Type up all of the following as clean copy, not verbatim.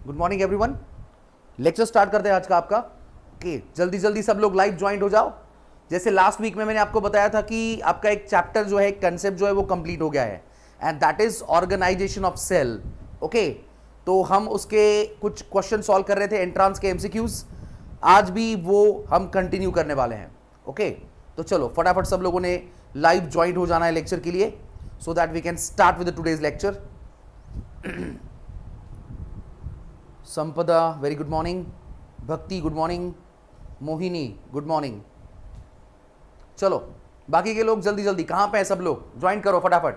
Good morning everyone. Lecture start करते हैं आज का आपका। ओके, जल्दी जल्दी सब लोग लाइव ज्वाइंट हो जाओ। जैसे लास्ट वीक में मैंने आपको बताया था कि आपका एक चैप्टर जो है, एक कंसेप्ट जो है वो कंप्लीट हो गया है, and that is organisation of cell. Okay, तो हम उसके कुछ क्वेश्चन सॉल्व कर रहे थे, एंट्रांस के एमसीक्यूज। आज भी वो हम कंटिन्यू करने वाले हैं। ओके, तो चलो फटाफट सब लोगों ने लाइव ज्वाइंट हो जाना है लेक्चर के लिए, so that we can start with today's lecture. Sampada very good morning, Bhakti good morning, Mohini good morning. चलो बाकी के लोग जल्दी जल्दी कहां पे हैं, सब लोग ज्वाइन करो फटाफट।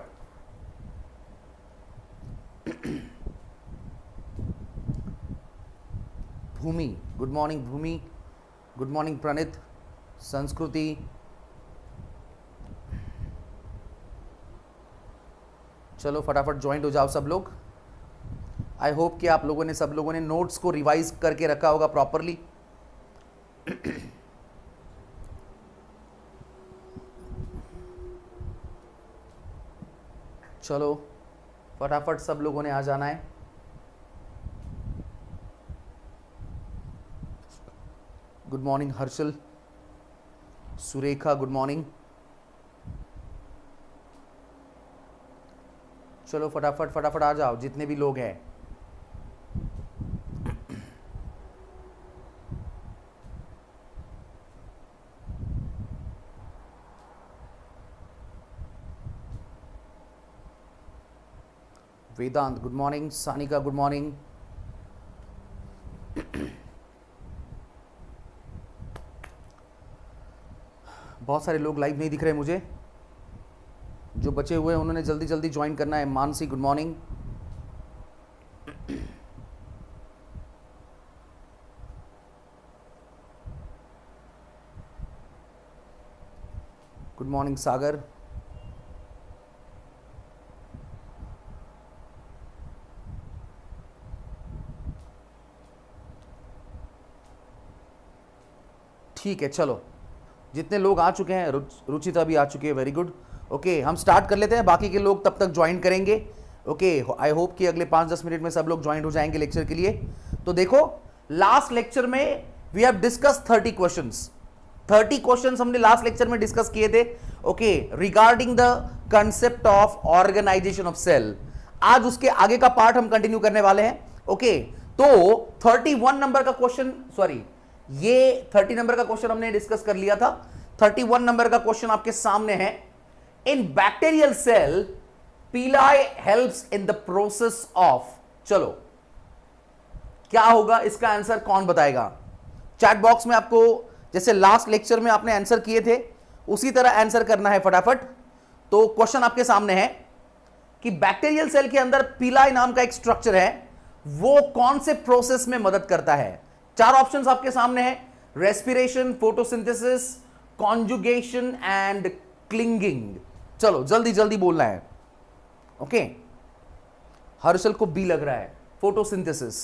भूमि गुड मॉर्निंग, भूमि गुड मॉर्निंग, प्रणित, संस्कृति, चलो फटाफट ज्वाइंट हो जाओ सब लोग। आई होप कि आप लोगों ने, सब लोगों ने नोट्स को रिवाइज करके रखा होगा प्रॉपरली। चलो फटाफट सब लोगों ने आ जाना है। Good morning Harshal, Surekha good morning. चलो फटाफट फटाफट आ जाओ जितने भी लोग हैं। Vedant good morning, Sanika good morning. बहुत सारे लोग लाइव नहीं दिख रहे मुझे, जो बचे हुए हैं उन्होंने जल्दी जल्दी ज्वाइन करना है। Mansi good morning, good morning Sagar, ठीक है। चलो जितने लोग आ चुके हैं, रुचिता भी आ चुकी है, वेरी गुड। ओके, हम स्टार्ट कर लेते हैं, बाकी के लोग तब तक ज्वाइन करेंगे। ओके, आई होप कि अगले 5-10 मिनट में सब लोग ज्वाइन हो जाएंगे लेक्चर के लिए। तो देखो, लास्ट लेक्चर में we have discuss 30 questions. 30 questions हमने लास्ट लेक्चर में डिस्कस किए थे। Okay, regarding the concept of organisation of cell. आज उसके आगे का पार्ट हम कंटिन्यू करने वाले हैं। ओके, तो 31 नंबर का क्वेश्चन, सॉरी ये 30 नंबर का क्वेश्चन हमने डिस्कस कर लिया था। 31 नंबर का क्वेश्चन आपके सामने है। In bacterial cell pili helps in the process of, चलो क्या होगा इसका आंसर कौन बताएगा? चैट बॉक्स में आपको, जैसे लास्ट लेक्चर में आपने आंसर किए थे उसी तरह आंसर करना है फटाफट। तो क्वेश्चन आपके सामने है कि बैक्टीरियल सेल के अंदर पीलाई नाम का एक स्ट्रक्चर है, वो कौन से प्रोसेस में मदद करता है? 4 ऑप्शंस आपके सामने हैं, respiration, photosynthesis, conjugation and clinging. चलो जल्दी जल्दी बोलना है। ओके, हर्षल को बी लग रहा है, फोटोसिंथेसिस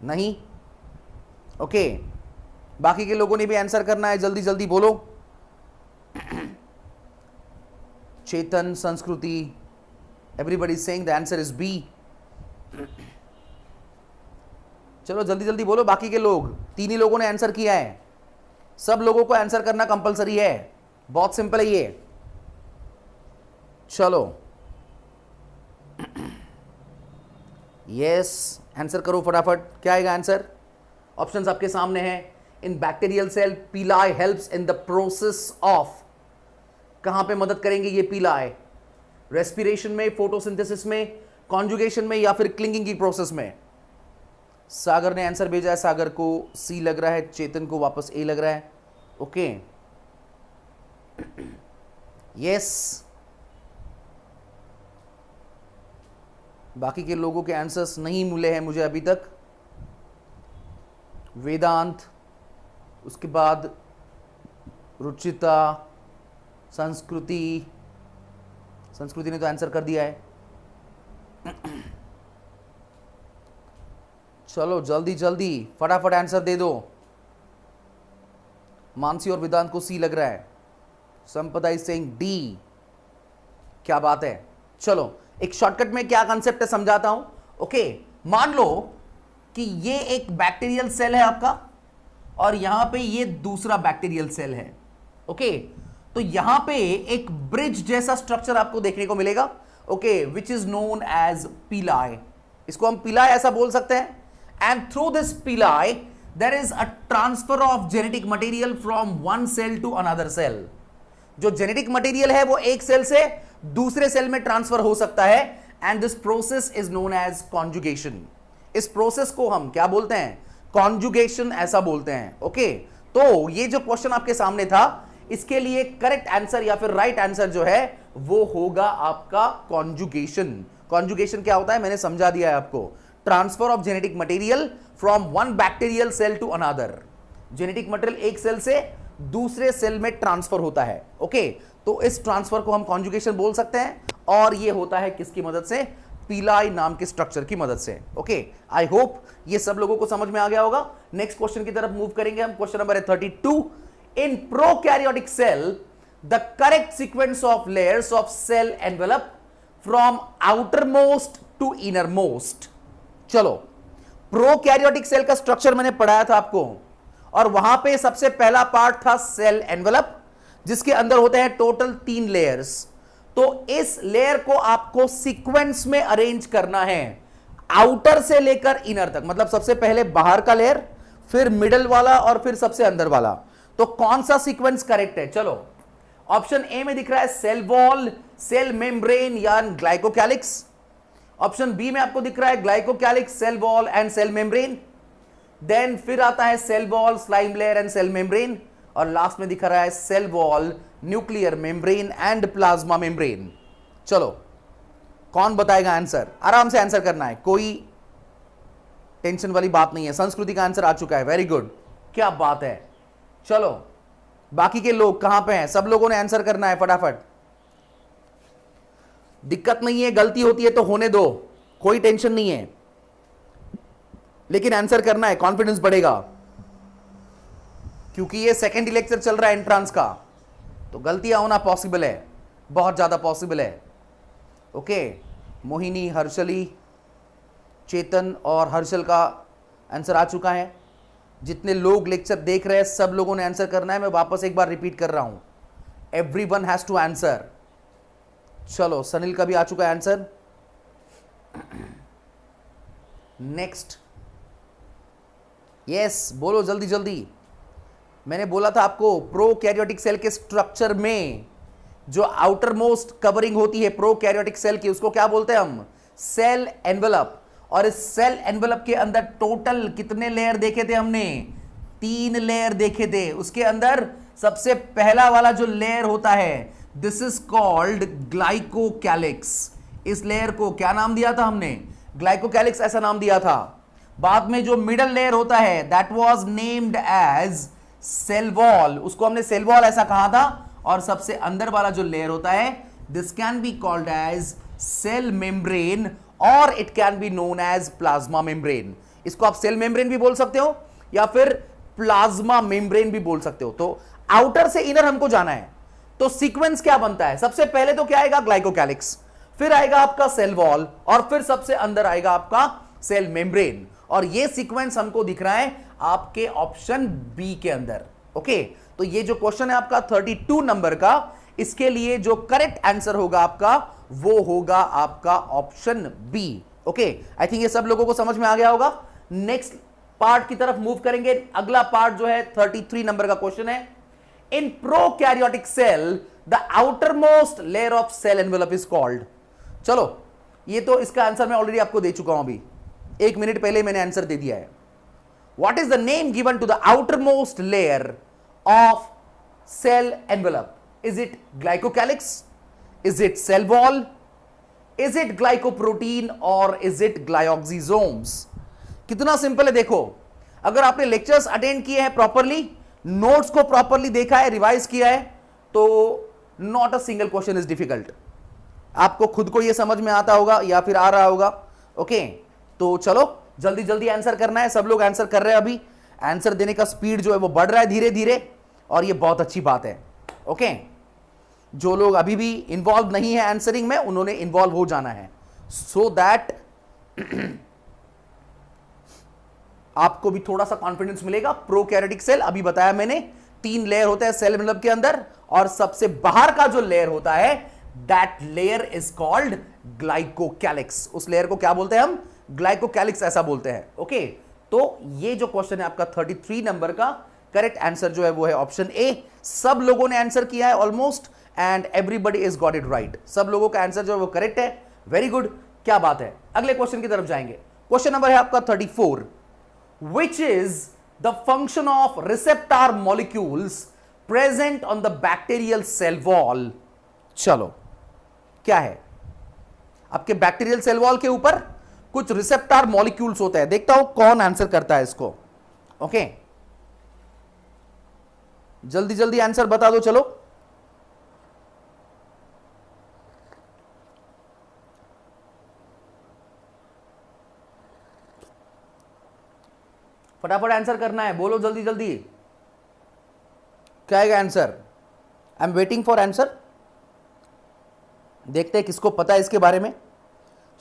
नहीं। ओके, बाकी के लोगों ने भी आंसर करना है, जल्दी जल्दी बोलो। Chetan, Sanskriti, everybody saying the answer is B. चलो जल्दी जल्दी बोलो बाकी के लोग। 3 ही लोगों ने आंसर किया है, सब लोगों को आंसर करना कंपलसरी है, बहुत सिंपल है ये। चलो यस, आंसर करो फटाफट। क्या आएगा आंसर? ऑप्शंस आपके सामने हैं। In bacterial cell pili helps in the process of, कहां पे मदद करेंगे ये पीलाई? रेस्पिरेशन में, फोटोसिंथेसिस में, कॉन्जुगेशन में, या फिर क्लिंगिंग की प्रोसेस में? सागर ने आंसर भेजा है, सागर को सी लग रहा है, चेतन को वापस ए लग रहा है। ओके यस, बाकी के लोगों के आंसर्स नहीं मिले हैं मुझे अभी तक। वेदांत, उसके बाद रुचिता, संस्कृति, संस्कृति ने तो आंसर कर दिया है। चलो जल्दी जल्दी फटाफट आंसर दे दो। मानसी और वेदांत को सी लग रहा है, संपदा इज सेइंग डी। क्या बात है। चलो एक शॉर्टकट में क्या कंसेप्ट है समझाता हूं। ओके, मान लो कि ये एक बैक्टीरियल सेल है आपका और यहां पे ये दूसरा बैक्टीरियल सेल है। ओके, तो यहां पे एक ब्रिज जैसा स्ट्रक्चर आपको देखने को मिलेगा, okay, which is known as pili. इसको हम पीलाई ऐसा बोल सकते हैं। And through this pili there is a transfer of genetic material from one cell to another cell. जो जेनेटिक मटेरियल है वो एक सेल से दूसरे सेल में ट्रांसफर हो सकता है, and this process is known as conjugation. इस प्रोसेस को हम क्या बोलते हैं? कॉन्जुगेशन ऐसा बोलते हैं। ओके, तो ये जो क्वेश्चन आपके सामने था, इसके लिए करेक्ट आंसर या फिर राइट आंसर जो है वो होगा आपका कॉन्जुगेशन। कॉन्जुगेशन क्या होता है मैंने समझा दिया है आपको। Transfer of genetic material from one bacterial cell to another. Genetic material एक सेल से दूसरे सेल में ट्रांसफर होता है। ओके, तो इस ट्रांसफर को हम कॉन्जुगेशन बोल सकते हैं, और ये होता है किसकी मदद से? पीलाई नाम के स्ट्रक्चर की मदद से। ओके, आई होप ये सब लोगों को समझ में आ गया होगा। नेक्स्ट क्वेश्चन की तरफ मूव करेंगे हम। क्वेश्चन नंबर है 32। In prokaryotic cell the correct sequence of layers of cell envelope from outermost to innermost. चलो, प्रोकैरियोटिक सेल का स्ट्रक्चर मैंने पढ़ाया था आपको, और वहां पे सबसे पहला पार्ट था सेल एनवेलप, जिसके अंदर होते हैं टोटल 3 लेयर्स। तो इस लेयर को आपको सीक्वेंस में अरेंज करना है, आउटर से लेकर इनर तक। मतलब सबसे पहले बाहर का लेयर, फिर मिडल वाला, और फिर सबसे अंदर वाला। तो कौन सा सीक्वेंस करेक्ट है? चलो, ऑप्शन ए में दिख रहा है सेल वॉल, सेल मेम्ब्रेन या ग्लाइकोकैलिक्स। ऑप्शन बी में आपको दिख रहा है glycocalyx, cell wall and cell membrane. Then फिर आता है cell wall, slime layer and cell membrane, और लास्ट में दिख रहा है cell wall, nuclear membrane and plasma membrane. चलो, कौन बताएगा आंसर? आराम से आंसर करना है, कोई टेंशन वाली बात नहीं है। संस्कृति का आंसर आ चुका है, वेरी गुड, क्या बात है। चलो, बाकी के लोग कहां पे हैं? सब लोगों ने आंसर करना है फटाफट। दिक्कत नहीं है, गलती होती है तो होने दो, कोई टेंशन नहीं है, लेकिन आंसर करना है, कॉन्फिडेंस बढ़ेगा, क्योंकि ये सेकेंड लेक्चर चल रहा है एंट्रांस का, तो गलतियां होना पॉसिबल है, बहुत ज्यादा पॉसिबल है। ओके, मोहिनी, हर्षली, चेतन और हर्षल का आंसर आ चुका है। जितने लोग लेक्चर देख रहे हैं सब लोगों ने आंसर करना है। मैं वापस एक बार रिपीट कर रहा हूं, एवरीवन हैज टू आंसर। चलो, सनील का भी आ चुका है आंसर। नेक्स्ट, यस, बोलो जल्दी जल्दी। मैंने बोला था आपको, प्रोकैरियोटिक सेल के स्ट्रक्चर में जो आउटर मोस्ट कवरिंग होती है प्रोकैरियोटिक सेल की, उसको क्या बोलते हैं हम? Cell envelope. और इस सेल एनवेलप के अंदर टोटल कितने लेयर देखे थे हमने? 3 लेयर देखे थे। उसके अंदर सबसे पहला वाला जो लेयर होता है, दिस इज कॉल्ड ग्लाइकोकैलिक्स। इस लेयर को क्या नाम दिया था हमने? ग्लाइकोकैलिक्स ऐसा नाम दिया था। बाद में जो मिडल लेयर होता है, that was named as cell wall, उसको हमने सेल वॉल ऐसा कहा था। और सबसे अंदर वाला जो लेयर होता है, this can be called as cell membrane, और it can be known as plasma membrane. इसको आप सेल मेम्ब्रेन भी बोल सकते हो या फिर प्लाज्मा मेम्ब्रेन भी बोल सकते हो। तो आउटर से इनर हमको जाना है, तो सीक्वेंस क्या बनता है? सबसे पहले तो क्या आएगा? ग्लाइकोकैलिक्स, फिर आएगा आपका सेल वॉल, और फिर सबसे अंदर आएगा आपका सेल मेम्ब्रेन। और ये सीक्वेंस हमको दिख रहा है आपके ऑप्शन बी के अंदर। ओके, तो ये जो क्वेश्चन है आपका 32 नंबर का, इसके लिए जो करेक्ट आंसर होगा आपका, वो होगा आपका option B. Okay, I think ये सब लोगों को समझ में आ गया होगा। नेक्स्ट पार्ट की तरफ मूव करेंगे। अगला पार्ट जो है 33 नंबर का क्वेश्चन है, in prokaryotic cell the outer most layer of cell envelope is called. चलो, ये तो इसका आंसर मैं ऑलरेडी आपको दे चुका हूं, अभी 1 मिनट पहले मैंने आंसर दे दिया है। What is the name given to the outermost layer of cell envelope? Is it glycocalyx? Is it cell wall? Is it glycoprotein or is it glyoxysomes? कितना सिंपल है देखो। अगर आपने लेक्चर्स अटेंड किए हैं प्रॉपरली, नोट्स को properly देखा है, रिवाइज किया है, तो not a single question is difficult. आपको खुद को यह समझ में आता होगा या फिर आ रहा होगा। ओके, तो चलो जल्दी जल्दी आंसर करना है। सब लोग आंसर कर रहे हैं, अभी आंसर देने का स्पीड जो है वो बढ़ रहा है धीरे धीरे, और ये बहुत अच्छी बात है। ओके, जो लोग अभी भी इन्वॉल्व नहीं है आंसरिंग में, उन्होंने इन्वॉल्व हो जाना है, सो दैट आपको भी थोड़ा सा कॉन्फिडेंस मिलेगा। प्रोकैरियोटिक सेल अभी बताया मैंने, 3 लेयर होते हैं सेल मतलब के अंदर, और सबसे बाहर का जो लेयर होता है that layer is called glycocalyx. उस लेयर को क्या बोलते हैं हम? ग्लाइकोकैलिक्स ऐसा बोलते हैं। ओके, तो ये जो क्वेश्चन है आपका 33 नंबर का, करेक्ट आंसर जो है वो है ऑप्शन ए। सब लोगों ने आंसर किया है almost, and everybody is got it right. सब लोगों का आंसर जो है वो करेक्ट है। वेरी गुड, क्या बात है। अगले क्वेश्चन की तरफ जाएंगे। क्वेश्चन नंबर है आपका 34, which is the function of receptor molecules present on the bacterial cell wall. चलो, क्या है? आपके बैक्टीरियल सेल वॉल के ऊपर कुछ रिसेप्टर मॉलिक्यूल्स होते हैं। देखता हूं कौन आंसर करता है इसको। ओके, जल्दी जल्दी आंसर बता दो। चलो, फटाफट आंसर करना है, बोलो जल्दी जल्दी। क्या है answer? I am waiting for answer. देखते हैं किसको पता है इसके बारे में।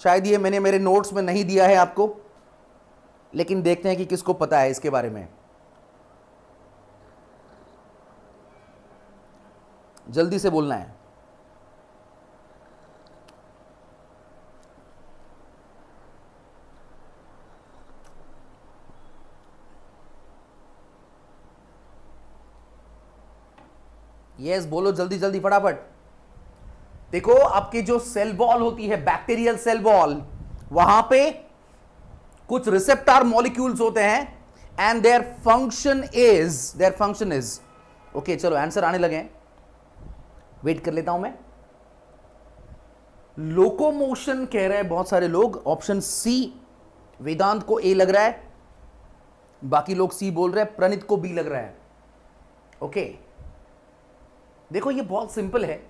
शायद ये मैंने मेरे नोट्स में नहीं दिया है आपको, लेकिन देखते हैं कि किसको पता है इसके बारे में। जल्दी से बोलना है। यस, बोलो जल्दी जल्दी फटाफट। देखो, आपकी जो सेल वॉल होती है, बैक्टीरियल सेल वॉल, वहां पे कुछ रिसेप्टर मॉलिक्यूल्स होते हैं, and their function is okay. चलो, आंसर आने लगे हैं, वेट कर लेता हूं मैं। लोकोमोशन कह रहे हैं बहुत सारे लोग, ऑप्शन सी। वेदांत को ए लग रहा है, बाकी लोग सी बोल रहे हैं, प्रणित को बी लग रहा है। ओके, देखो ये बहुत सिंपल है।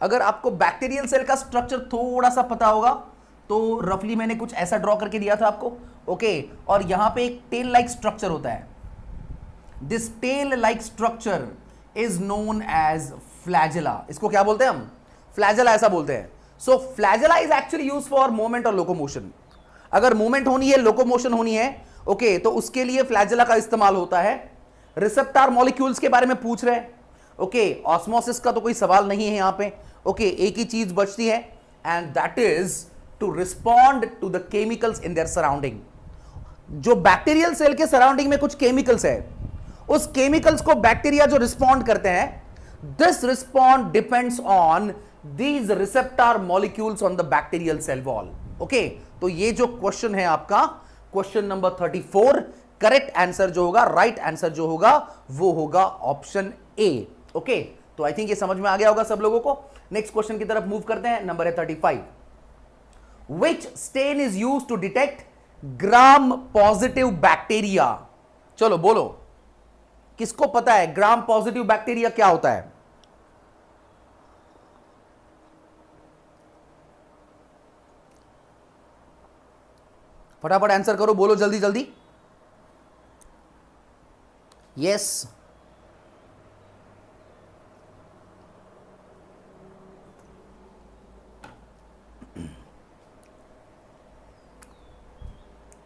अगर आपको बैक्टीरियल सेल का स्ट्रक्चर थोड़ा सा पता होगा तो रफली मैंने कुछ ऐसा ड्रॉ करके दिया था आपको। ओके, और यहां पे एक टेल लाइक स्ट्रक्चर होता है। This tail like structure is known as flagella. इसको क्या बोलते हैं हम? फ्लैजेला ऐसा बोलते हैं। So flagella is actually use for movement और लोकोमोशन। अगर मूवमेंट होनी है, लोकोमोशन होनी है, ओके, तो उसके लिए फ्लैजेला का इस्तेमाल होता है। रिसेप्टर मॉलिक्यूल्स के बारे में पूछ रहे हैं। ओके, ऑस्मोसिस का तो कोई सवाल नहीं है यहां पे। ओके, एक ही चीज बचती है, and that is to respond to the chemicals in their surrounding. जो बैक्टीरियल सेल के सराउंडिंग में कुछ केमिकल्स है, उस केमिकल्स को बैक्टीरिया जो रिस्पॉन्ड करते हैं, this respond depends on these receptor molecules on the bacterial cell wall. Okay, तो ये जो क्वेश्चन है आपका, क्वेश्चन नंबर 34, करेक्ट आंसर जो होगा, राइट आंसर जो होगा, वो होगा ऑप्शन ए। ओके, तो आई थिंक ये समझ में आ गया होगा सब लोगों को। नेक्स्ट क्वेश्चन की तरफ मूव करते हैं। नंबर है 35, which stain is use to detect gram positive bacteria. चलो बोलो, किसको पता है ग्राम पॉजिटिव बैक्टीरिया क्या होता है? फटाफट आंसर करो, बोलो जल्दी जल्दी। यस,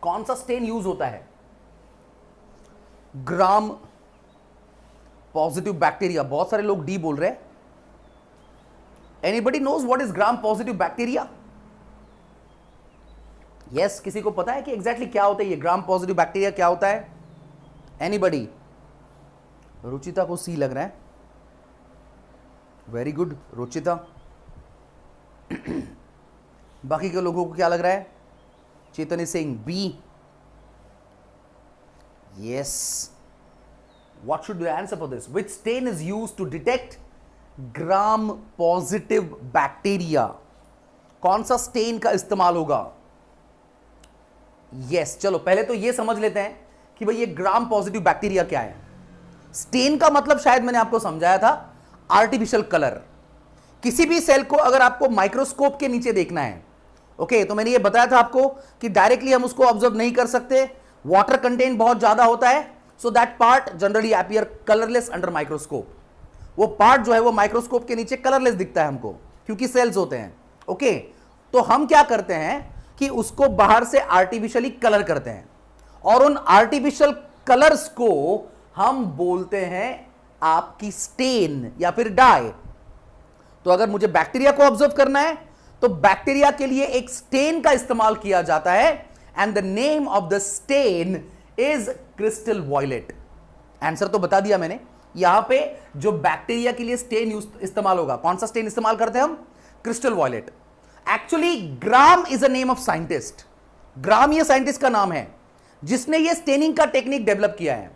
कौन सा स्टेन यूज होता है? Gram positive bacteria. बहुत सारे लोग डी बोल रहे हैं। Anybody knows what is gram positive bacteria? Yes, किसी को पता है कि एग्जैक्टली क्या होता है ये ग्राम पॉजिटिव बैक्टीरिया क्या होता है? एनीबडी? रुचिता को सी लग रहा है। Very good Ruchita. बाकी के लोगों को क्या लग रहा है? Chetan is saying B. Yes, what should be the answer for this? Which stain is used to detect gram positive bacteria? कौन सा स्टेन का इस्तेमाल होगा? यस, चलो पहले तो ये समझ लेते हैं कि भाई ये ग्राम पॉजिटिव बैक्टीरिया क्या है। स्टेन का मतलब शायद मैंने आपको समझाया था, आर्टिफिशियल कलर। किसी भी सेल को अगर आपको माइक्रोस्कोप के नीचे देखना है, ओके, तो मैंने ये बताया था आपको कि डायरेक्टली हम उसको ऑब्जर्व नहीं कर सकते, वाटर कंटेंट बहुत ज्यादा होता है, so that part generally appear colourless under microscope. वो पार्ट जो है वो माइक्रोस्कोप के नीचे कलरलेस दिखता है हमको, क्योंकि सेल्स होते हैं। ओके, तो हम क्या करते हैं कि उसको बाहर से आर्टिफिशियली कलर करते हैं, और उन आर्टिफिशियल कलर्स को हम बोलते हैं आपकी स्टेन या फिर डाई। तो अगर मुझे बैक्टीरिया को ऑब्जर्व करना है तो बैक्टीरिया के लिए एक स्टेन का इस्तेमाल किया जाता है and the name of the stain is crystal violet. Answer तो बता दिया मैंने। यहां पे जो बैक्टीरिया के लिए स्टेन इस्तेमाल होगा, कौन सा स्टेन इस्तेमाल करते हैं हम? Crystal violet. Actually gram is a name of scientist. Gram ये साइंटिस्ट का नाम है जिसने ये स्टेनिंग का टेक्निक डेवलप किया है।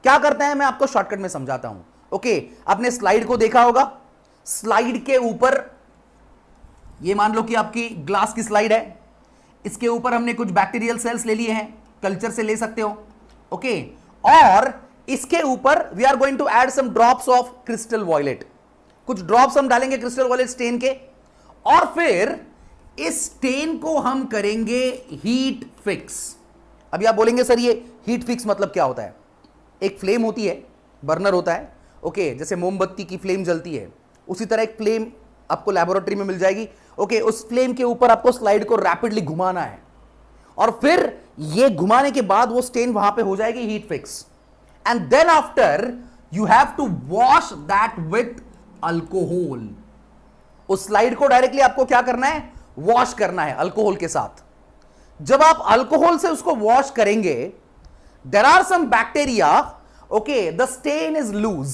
क्या करता है मैं आपको शॉर्टकट में समझाता हूं। ओके, आपने स्लाइड को देखा होगा। स्लाइड के ऊपर ये मान लो कि आपकी ग्लास की स्लाइड है, इसके ऊपर हमने कुछ बैक्टीरियल सेल्स ले लिए हैं, कल्चर से ले सकते हो। ओके, और इसके ऊपर we are going to add some drops of crystal violet. कुछ ड्रॉप्स हम डालेंगे क्रिस्टल वॉयलेट स्टेन के, और फिर इस स्टेन को हम करेंगे हीट फिक्स। अभी आप बोलेंगे सर ये हीट फिक्स मतलब क्या होता है? एक फ्लेम होती है, बर्नर होता है। ओके, जैसे मोमबत्ती की फ्लेम जलती है उसी तरह एक फ्लेम आपको लेबोरेटरी में मिल जाएगी। ओके, उस फ्लेम के ऊपर आपको स्लाइड को रैपिडली घुमाना है और फिर ये घुमाने के बाद वो स्टेन वहां पे हो जाएगी heat fix. And then after you have to wash that with alcohol. उस स्लाइड को डायरेक्टली आपको क्या करना है? वॉश करना है अल्कोहल के साथ। जब आप अल्कोहल से उसको वॉश करेंगे, there are some bacteria, okay, the stain is loose.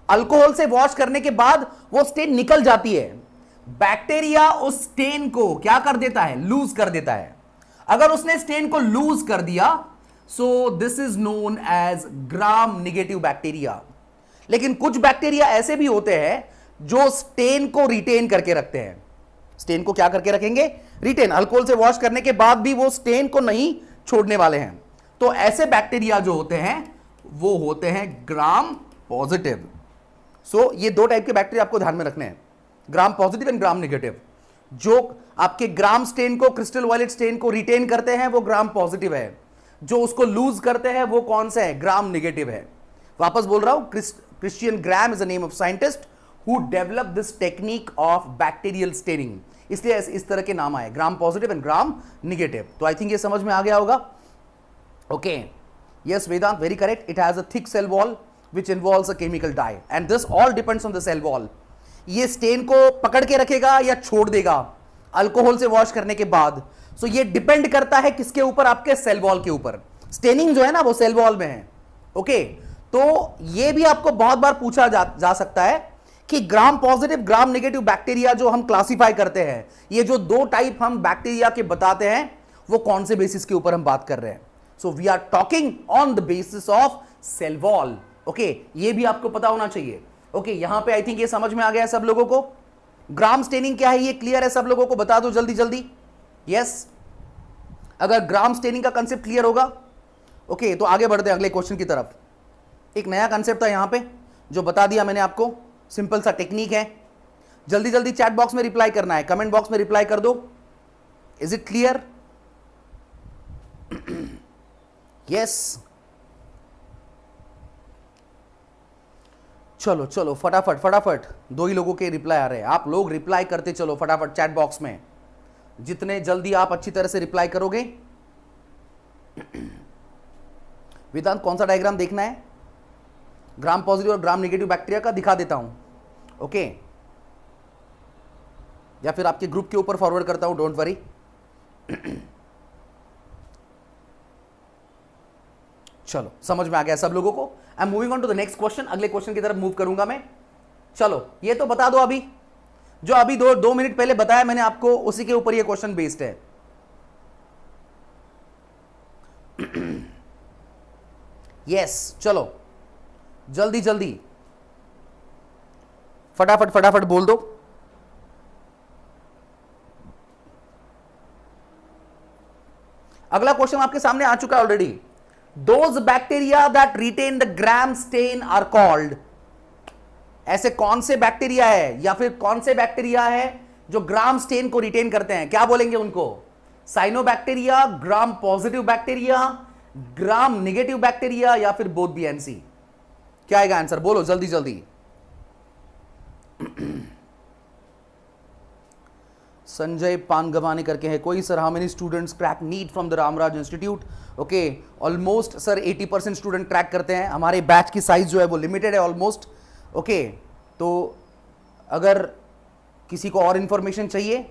Alcohol से वॉश करने के बाद वो स्टेन निकल जाती है। बैक्टीरिया उस स्टेन को क्या कर देता है? लूज कर देता है। अगर उसने स्टेन को लूज कर दिया, so this is known as gram negative bacteria. लेकिन कुछ बैक्टीरिया ऐसे भी होते हैं जो स्टेन को रिटेन करके रखते हैं। स्टेन को क्या करके रखेंगे? रिटेन। अल्कोहल से वॉश करने के बाद भी वो स्टेन को नहीं छोड़ने वाले हैं। तो ऐसे बैक्टीरिया जो होते हैं वो होते हैं ग्राम पॉजिटिव। सो ये दो टाइप के बैक्टीरिया आपको ध्यान में रखने हैं, ग्राम पॉजिटिव एंड ग्राम नेगेटिव। जो आपके ग्राम स्टेन को, क्रिस्टल वॉयलेट स्टेन को रिटेन करते हैं वो ग्राम पॉजिटिव है। जो उसको लूज करते हैं वो कौन सा है? ग्राम नेगेटिव है। वापस बोल रहा हूं, Christian Gram is a name of scientist who develop this technique of bacterial staining. इसलिए इस तरह के नाम आए, gram positive and gram negative. तो आई थिंक ये समझ में आ गया होगा। Okay, yes Vedant, very correct. It has a thick cell wall which involves a chemical dye and this all depends on the cell wall। ये स्टेन को पकड़ के रखेगा या छोड़ देगा अल्कोहल से वॉश करने के बाद। सो ये डिपेंड करता है किसके ऊपर? आपके सेल वॉल के ऊपर। स्टेनिंग जो है ना वो सेल वॉल में है। ओके, तो ये भी आपको बहुत बार पूछा जा सकता है कि gram positive, gram negative bacteria जो हम क्लासिफाई करते हैं, ये जो दो टाइप हम बैक्टीरिया के बताते हैं, वो कौन से बेसिस के ऊपर हम बात कर रहे हैं? So we are talking on the basis of cell wall. Okay, ये भी आपको पता होना चाहिए। ओके, यहां पे आई थिंक ये समझ में आ गया है सब लोगों को। ग्राम स्टेनिंग क्या है ये क्लियर है सब लोगों को? बता दो जल्दी जल्दी। यस, अगर ग्राम स्टेनिंग का कंसेप्ट क्लियर होगा, ओके, तो आगे बढ़ते हैं अगले क्वेश्चन की तरफ। एक नया कंसेप्ट था यहां पे जो बता दिया मैंने आपको, सिंपल सा टेक्निक है। जल्दी जल्दी चैट बॉक्स में रिप्लाई करना है, कमेंट बॉक्स में रिप्लाई कर दो। Is it clear? यस, चलो चलो फटाफट फटाफट, दो ही लोगों के रिप्लाई आ रहे हैं। आप लोग रिप्लाई करते चलो फटाफट चैट बॉक्स में। जितने जल्दी आप अच्छी तरह से रिप्लाई करोगे। वेदांत, कौन सा डायग्राम देखना है? ग्राम पॉजिटिव और ग्राम नेगेटिव बैक्टीरिया का दिखा देता हूं। ओके, या फिर आपके ग्रुप के ऊपर फॉरवर्ड करता हूं, डोंट वरी। चलो, समझ में आ गया सब लोगों को। I am moving on to the next question. अगले क्वेश्चन की तरफ मूव करूंगा मैं। चलो, ये तो बता दो अभी, जो अभी दो मिनट पहले बताया मैंने आपको, उसी के ऊपर ये क्वेश्चन बेस्ड है। यस, चलो जल्दी जल्दी फटाफट फटाफट बोल दो। अगला क्वेश्चन आपके सामने आ चुका है already. Those bacteria that retain the gram stain are called। ऐसे कौन से बैक्टीरिया है या फिर कौन से बैक्टीरिया है जो ग्राम स्टेन को रिटेन करते हैं? क्या बोलेंगे उनको? साइनोबैक्टीरिया, ग्राम positive bacteria, gram negative bacteria, या फिर बोथ बी एंड सी? क्या आएगा आंसर? बोलो जल्दी जल्दी। संजय पानगवानी करके है कोई, sir how many students crack NEET from the Ramraj institute? Okay, almost sir 80% student crack करते हैं, हमारे बैच की साइज जो है वो लिमिटेड है ऑलमोस्ट। ओके, तो अगर किसी को और इंफॉर्मेशन चाहिए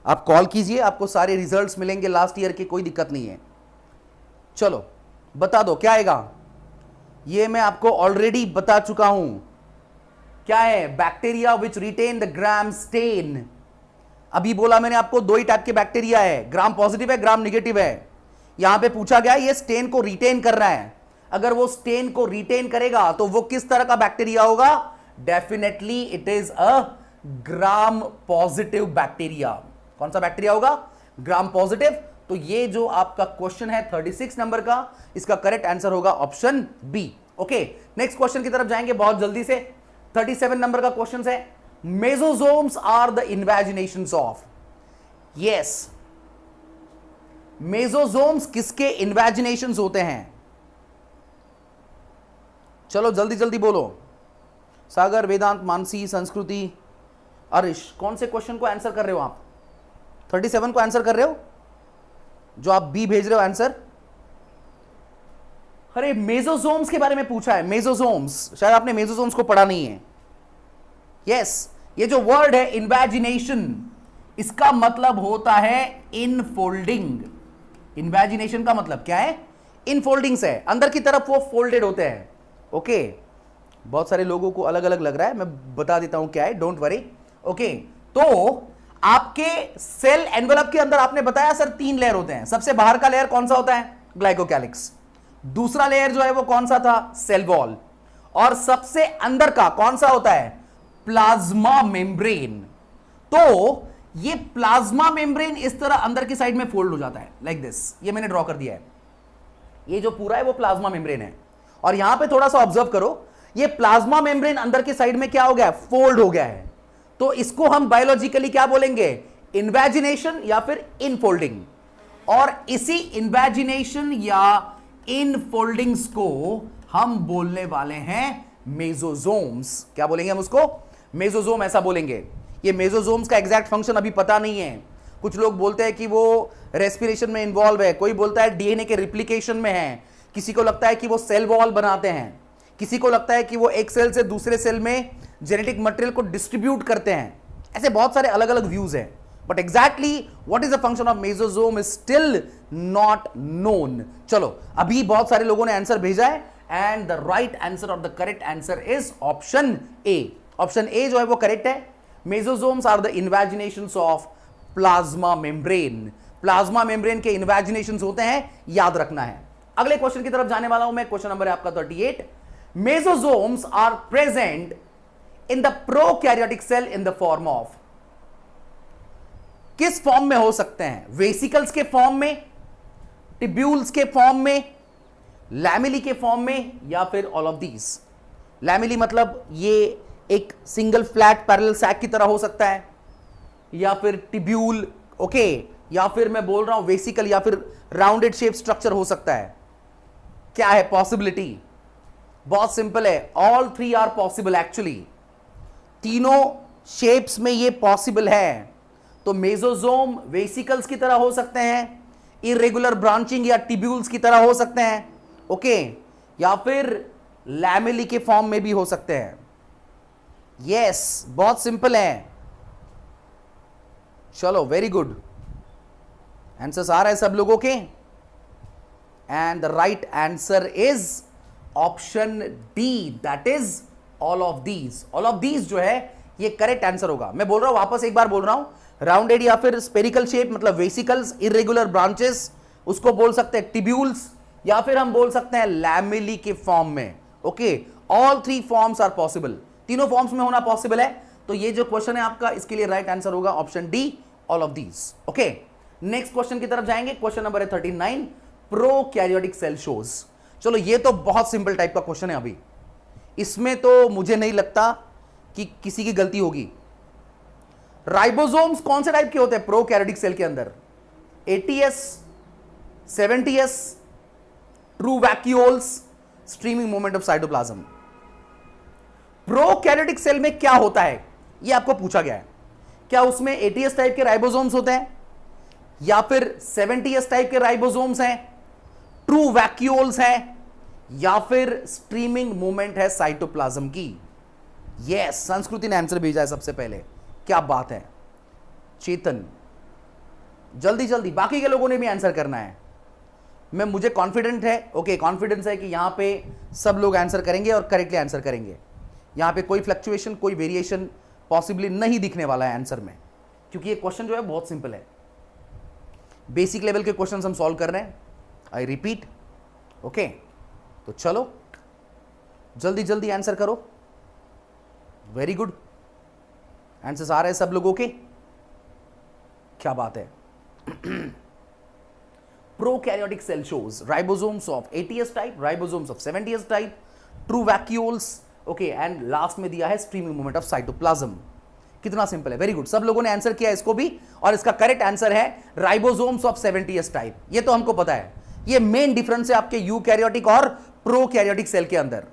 आप कॉल कीजिए, आपको सारे रिजल्ट्स मिलेंगे लास्ट ईयर के, कोई दिक्कत नहीं है। चलो बता दो क्या आएगा, ये मैं आपको ऑलरेडी बता चुका हूं क्या है, bacteria which retain the gram stain. अभी बोला मैंने आपको दो ही टाइप के बैक्टीरिया है, ग्राम पॉजिटिव है, ग्राम निगेटिव है। यहां पे पूछा गया ये स्टेन को रिटेन कर रहा है, अगर वो स्टेन को रिटेन करेगा तो वो किस तरह का बैक्टीरिया होगा? Definitely it is a gram positive bacteria. कौन सा बैक्टीरिया होगा? Gram positive. तो ये जो आपका क्वेश्चन है 36 नंबर का, इसका करेक्ट आंसर होगा option B. Okay, next question की तरफ जाएंगे बहुत जल्दी से। 37 नंबर का क्वेश्चन है, mesosomes are the invaginations of. Yes, मेसोजोम्स किसके इन्वेजिनेशंस होते हैं? चलो जल्दी जल्दी बोलो। सागर, वेदांत, मानसी, संस्कृति, अरिश, कौन से क्वेश्चन को आंसर कर रहे हो आप? 37 को आंसर कर रहे हो, जो आप बी भेज रहे हो आंसर। अरे मेसोजोम्स के बारे में पूछा है, मेसोजोम्स, शायद आपने मेसोजोम्स को पढ़ा नहीं है। यस, ये जो वर्ड है इन्वेजिनेशन, इसका मतलब होता है इनफोल्डिंग। इन्वेजिनेशन का मतलब क्या है? इनफोल्डिंग से, अंदर की तरफ वो फोल्डेड होते हैं। ओके, बहुत सारे लोगों को अलग अलग लग रहा है, मैं बता देता हूं क्या है, डोंट वरी। ओके, तो आपके सेल एनवेलप के अंदर आपने बताया सर 3 लेयर होते हैं। सबसे बाहर का लेयर कौन सा होता है? ग्लाइकोकैलिक्स। दूसरा लेयर जो है वो कौन सा था? Cell wall. और सबसे अंदर का कौन सा होता है? Plasma membrane. तो ये प्लाज्मा मेम्ब्रेन इस तरह अंदर की साइड में फोल्ड हो जाता है, लाइक दिस। ये मैंने ड्रॉ कर दिया है, ये जो पूरा है वो प्लाज्मा मेम्ब्रेन है। और यहां पे थोड़ा सा ऑब्जर्व करो, ये प्लाज्मा मेम्ब्रेन अंदर की साइड में क्या हो गया? फोल्ड हो गया है। तो इसको हम बायोलॉजिकली क्या बोलेंगे? इन्वेजिनेशन या फिर इनफोल्डिंग। और इसी इन्वेजिनेशन या इनफोल्डिंग्स को हम बोलने वाले हैं मेसोजोम्स। क्या बोलेंगे हम उसको? मेसोजोम ऐसा बोलेंगे। ये मेसोजोम्स का एग्जैक्ट फंक्शन अभी पता नहीं है। कुछ लोग बोलते हैं कि वो रेस्पिरेशन में इन्वॉल्व है, कोई बोलता है डीएनए के रिप्लिकेशन में है, किसी को लगता है कि वो सेल वॉल बनाते हैं, किसी को लगता है कि वो एक सेल से दूसरे सेल में जेनेटिक मटेरियल को डिस्ट्रीब्यूट करते हैं। ऐसे बहुत सारे अलग अलग व्यूज हैं, but exactly what is the function of mesosome is still not known. चलो, अभी बहुत सारे लोगों ने आंसर भेजा है एंड द राइट आंसर और the correct answer is option A. Option A जो है वो करेक्ट है। Mesosomes are the invaginations of plasma membrane. Plasma membrane के इन्वेजिनेशंस होते हैं, याद रखना है। अगले क्वेश्चन की तरफ जाने वाला हूं मैं। क्वेश्चन नंबर है आपका 38। Mesosomes are present in the prokaryotic cell in the form of. किस फॉर्म में हो सकते हैं? वेसिकल्स के फॉर्म में, टिब्यूल्स के फॉर्म में, लैमिली के फॉर्म में, या फिर ऑल ऑफ दीज। लैमिली मतलब ये एक सिंगल फ्लैट पैरेलल सैक की तरह हो सकता है, या फिर टिब्यूल, ओके, या फिर मैं बोल रहा हूं वेसिकल, या फिर राउंडेड शेप स्ट्रक्चर हो सकता है। क्या है पॉसिबिलिटी? बहुत सिंपल है, ऑल 3 आर पॉसिबल एक्चुअली। तीनों शेप्स में ये पॉसिबल है। तो मेसोजोम वेसिकल्स की तरह हो सकते हैं, इरेगुलर ब्रांचिंग या टिब्यूल्स की तरह हो सकते हैं, ओके, या फिर लैमेली के फॉर्म में भी हो सकते हैं। यस, बहुत सिंपल है। चलो, वेरी गुड, आंसर्स आ रहे हैं सब लोगों के। And the right answer is option D, that is all of these. All of these जो है ये करेक्ट आंसर होगा। मैं बोल रहा हूं, वापस एक बार बोल रहा हूं, राउंडेड या फिर स्पेरिकल शेप मतलब वेसिकल्स, इरेगुलर ब्रांचेस उसको बोल सकते हैं टिब्यूल्स, या फिर हम बोल सकते हैं लैमेली के फॉर्म में। Okay, all 3 forms are possible, तीनों फॉर्म्स में होना पॉसिबल है। तो ये जो क्वेश्चन है आपका, इसके लिए राइट आंसर होगा option D, all of these. Okay, next question की तरफ जाएंगे। क्वेश्चन नंबर है 39, प्रोकैरियोटिक सेल शोज। चलो, ये तो बहुत सिंपल टाइप का क्वेश्चन है। अभी इसमें तो मुझे नहीं लगता कि किसी की गलती होगी। राइबोसोम्स कौन से टाइप के होते हैं प्रोकैरियोटिक सेल के अंदर? ATS, 70S, true vacuoles, streaming movement of cytoplasm. Prokaryotic cell में क्या होता है, यह आपको पूछा गया है क्या उसमें 80s टाइप के राइबोसोम्स होते हैं या फिर 70s टाइप के राइबोसोम्स हैं, ट्रू वैक्यूल्स हैं, या फिर स्ट्रीमिंग मूवमेंट है साइटोप्लाज्म की? यस, संस्कृति ने आंसर भेजा है सबसे पहले। क्या बात है चेतन, जल्दी जल्दी बाकी के लोगों ने भी आंसर करना है। मुझे कॉन्फिडेंट है, ओके कॉन्फिडेंस है कि यहां पे सब लोग आंसर करेंगे और करेक्टली आंसर करेंगे। यहां पे कोई फ्लक्चुएशन, कोई वेरिएशन पॉसिबली नहीं दिखने वाला है आंसर में, क्योंकि ये क्वेश्चन जो है बहुत सिंपल है। बेसिक लेवल के क्वेश्चन हम सॉल्व कर रहे हैं, आई रिपीट। ओके, तो चलो जल्दी जल्दी आंसर करो। वेरी गुड, आंसर्स आ रहे हैं सब लोगों के, क्या बात है। Prokaryotic cell shows ribosomes of 80s type, ribosomes of 70s type, true vacuoles, okay, and last में दिया है streaming movement of cytoplasm। कितना सिंपल है, वेरी गुड, सब लोगों ने आंसर किया इसको भी, और इसका करेक्ट आंसर है राइबोसोम्स ऑफ 70s टाइप। ये तो हमको पता है, ये मेन डिफरेंस है आपके यूकैरियोटिक और प्रोकैरियोटिक सेल के अंदर।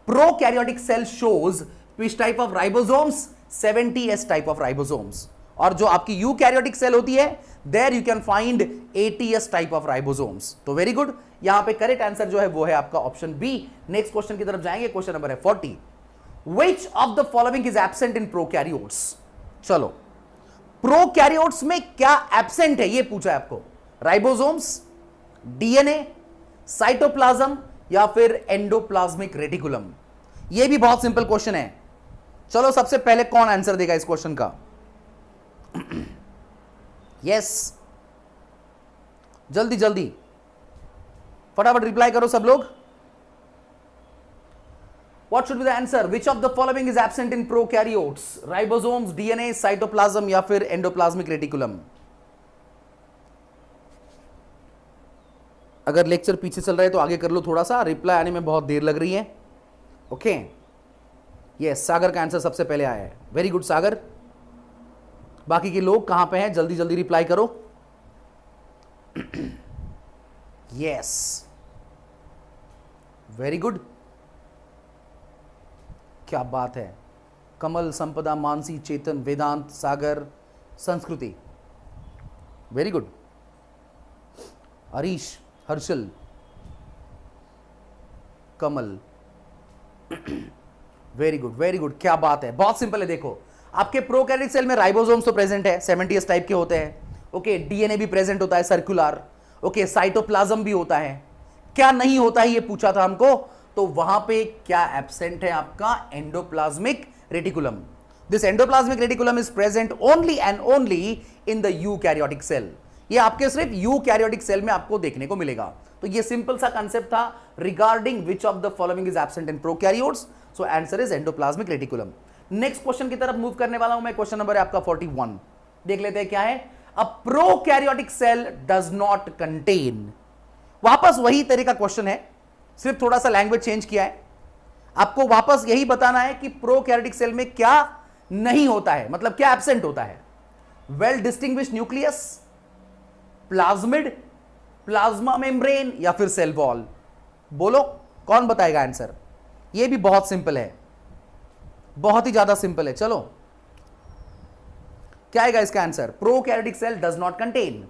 Prokaryotic cell shows which type of ribosomes, 70s type of ribosomes, और जो आपकी यूकैरियोटिक सेल होती है there you can find 80s type of ribosomes. तो वेरी गुड, यहां पे करेक्ट आंसर जो है वो है आपका ऑप्शन बी। नेक्स्ट क्वेश्चन की तरफ जाएंगे, क्वेश्चन नंबर है 40। Which of the following is absent in prokaryotes? चलो, प्रोकैरियोट्स में क्या एब्सेंट है ये पूछा है आपको। राइबोसोम्स, डीएनए, साइटोप्लाज्म, या फिर एंडोप्लाज्मिक रेटिकुलम? ये भी बहुत सिंपल क्वेश्चन है। चलो सबसे पहले कौन आंसर देगा इस क्वेश्चन का? यस, जल्दी जल्दी फटाफट रिप्लाई करो सब लोग। What should be the answer? Which of the following is absent in prokaryotes? Ribosomes, DNA, cytoplasm, या फिर endoplasmic reticulum? अगर लेक्चर पीछे चल रहा है तो आगे कर लो थोड़ा सा, रिप्लाई आने में बहुत देर लग रही है। ओके, यस, सागर का आंसर सबसे पहले आया है। वेरी गुड सागर। बाकी के लोग कहां पे हैं, जल्दी जल्दी रिप्लाई करो। यस, वेरी गुड, क्या बात है। कमल, संपदा, मानसी, चेतन, वेदांत, सागर, संस्कृति, वेरी गुड। हरीश, हर्षल, कमल, वेरी गुड वेरी गुड, क्या बात है। बहुत सिंपल है, देखो आपके प्रोकैरियोटिक सेल में राइबोसोम्स तो प्रेजेंट है, 70s टाइप के होते हैं। ओके, डीएनए भी प्रेजेंट होता है सर्कुलर। ओके, साइटोप्लाज्म भी होता है। क्या नहीं होता है ये पूछा था हमको, तो वहां पे क्या एब्सेंट है आपका? Endoplasmic reticulum. This endoplasmic reticulum is present only and only in the eukaryotic cell. ये आपके सिर्फ यूकैरियोटिक सेल में आपको देखने को मिलेगा। तो ये सिंपल सा कंसेप्ट था regarding which of the following is absent in prokaryotes. So answer is endoplasmic reticulum. Next question की तरफ मूव करने वाला हूं मैं। क्वेश्चन नंबर है आपका 41। देख लेते हैं क्या है। A prokaryotic cell does not contain, वापस वही तरह का क्वेश्चन है, सिर्फ थोड़ा सा लैंग्वेज चेंज किया है। आपको वापस यही बताना है कि प्रोकैरियोटिक सेल में क्या नहीं होता है, मतलब क्या एब्सेंट होता है। Well distinguished nucleus, plasmid, plasma membrane, या फिर सेल वॉल? बोलो कौन बताएगा आंसर। यह भी बहुत सिंपल है, बहुत ही ज्यादा सिंपल है। चलो क्या आएगा इसका answer? Prokaryotic cell does not contain,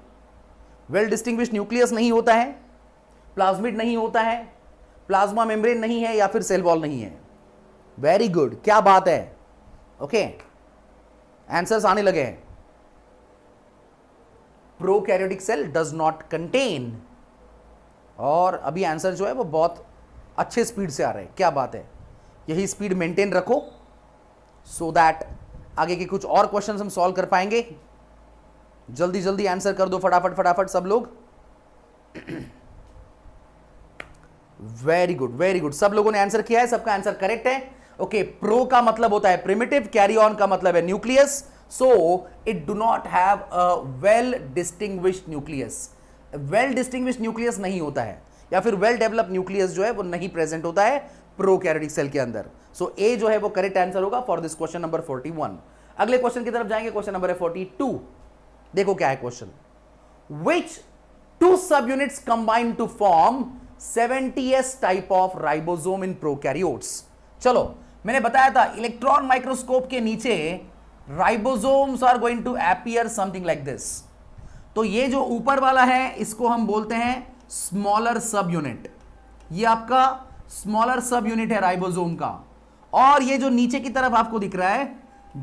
well distinguished nucleus नहीं होता है, प्लाज्मिड नहीं होता है, प्लाज्मा मेम्ब्रेन नहीं है, या फिर सेल वॉल नहीं है। वेरी गुड, क्या बात है। ओके, आंसर्स आने लगे हैं। Prokaryotic cell does not contain, और अभी आंसर जो है वो बहुत अच्छे स्पीड से आ रहे हैं। क्या बात है, यही स्पीड मेंटेन रखो सो दैट आगे के कुछ और क्वेश्चंस हम सॉल्व कर पाएंगे। जल्दी जल्दी आंसर कर दो फटाफट फटाफट सब लोग। वेरी गुड वेरी गुड, सब लोगों ने आंसर किया है, सबका आंसर करेक्ट है। ओके, प्रो का मतलब होता है प्रिमिटिव, कैरी ऑन का मतलब है nucleus. So it do not have a well distinguished nucleus. Well distinguished nucleus नहीं होता है, या फिर वेल डेवलप न्यूक्लियस जो है वो नहीं प्रेजेंट होता है प्रोकैरियोटिक सेल के अंदर। सो ए जो है वो करेक्ट आंसर होगा फॉर दिस क्वेश्चन नंबर 41। अगले क्वेश्चन की तरफ जाएंगे, क्वेश्चन नंबर है 42। देखो क्या है question. Which two subunits combine to form 70s type of ribosome in prokaryotes? चलो, मैंने बताया था इलेक्ट्रॉन माइक्रोस्कोप के नीचे ribosomes are going to appear something like this. तो ये जो ऊपर वाला है इसको हम बोलते हैं स्मॉलर सब यूनिट, ये आपका स्मॉलर सब यूनिट है राइबोसोम का। और ये जो नीचे की तरफ आपको दिख रहा है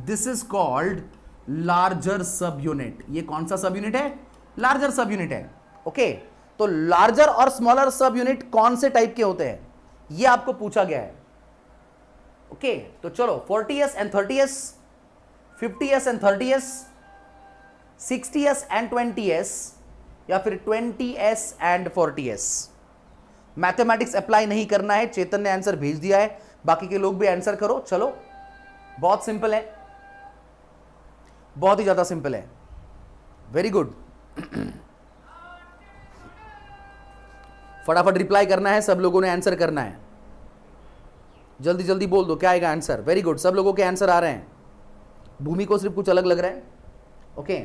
दिस इज कॉल्ड लार्जर सब यूनिट। ये कौन सा सब यूनिट है? लार्जर सब यूनिट है। ओके, तो लार्जर और स्मॉलर सब यूनिट कौन से टाइप के होते हैं ये आपको पूछा गया है। ओके, तो चलो 40s and 30s, 50s and 30s, 60s and 20s, या फिर 20s and 40s। Mathematics apply नहीं करना है, चेतन ने आंसर भेज दिया है, बाकी के लोग भी आंसर करो। चलो, बहुत सिंपल है, बहुत ही ज्यादा सिंपल है। Very good. फटाफट रिप्लाई करना है, सब लोगों ने आंसर करना है, जल्दी जल्दी बोल दो क्या आएगा आंसर। वेरी गुड, सब लोगों के आंसर आ रहे हैं। भूमि को सिर्फ कुछ अलग लग रहा है। ओके,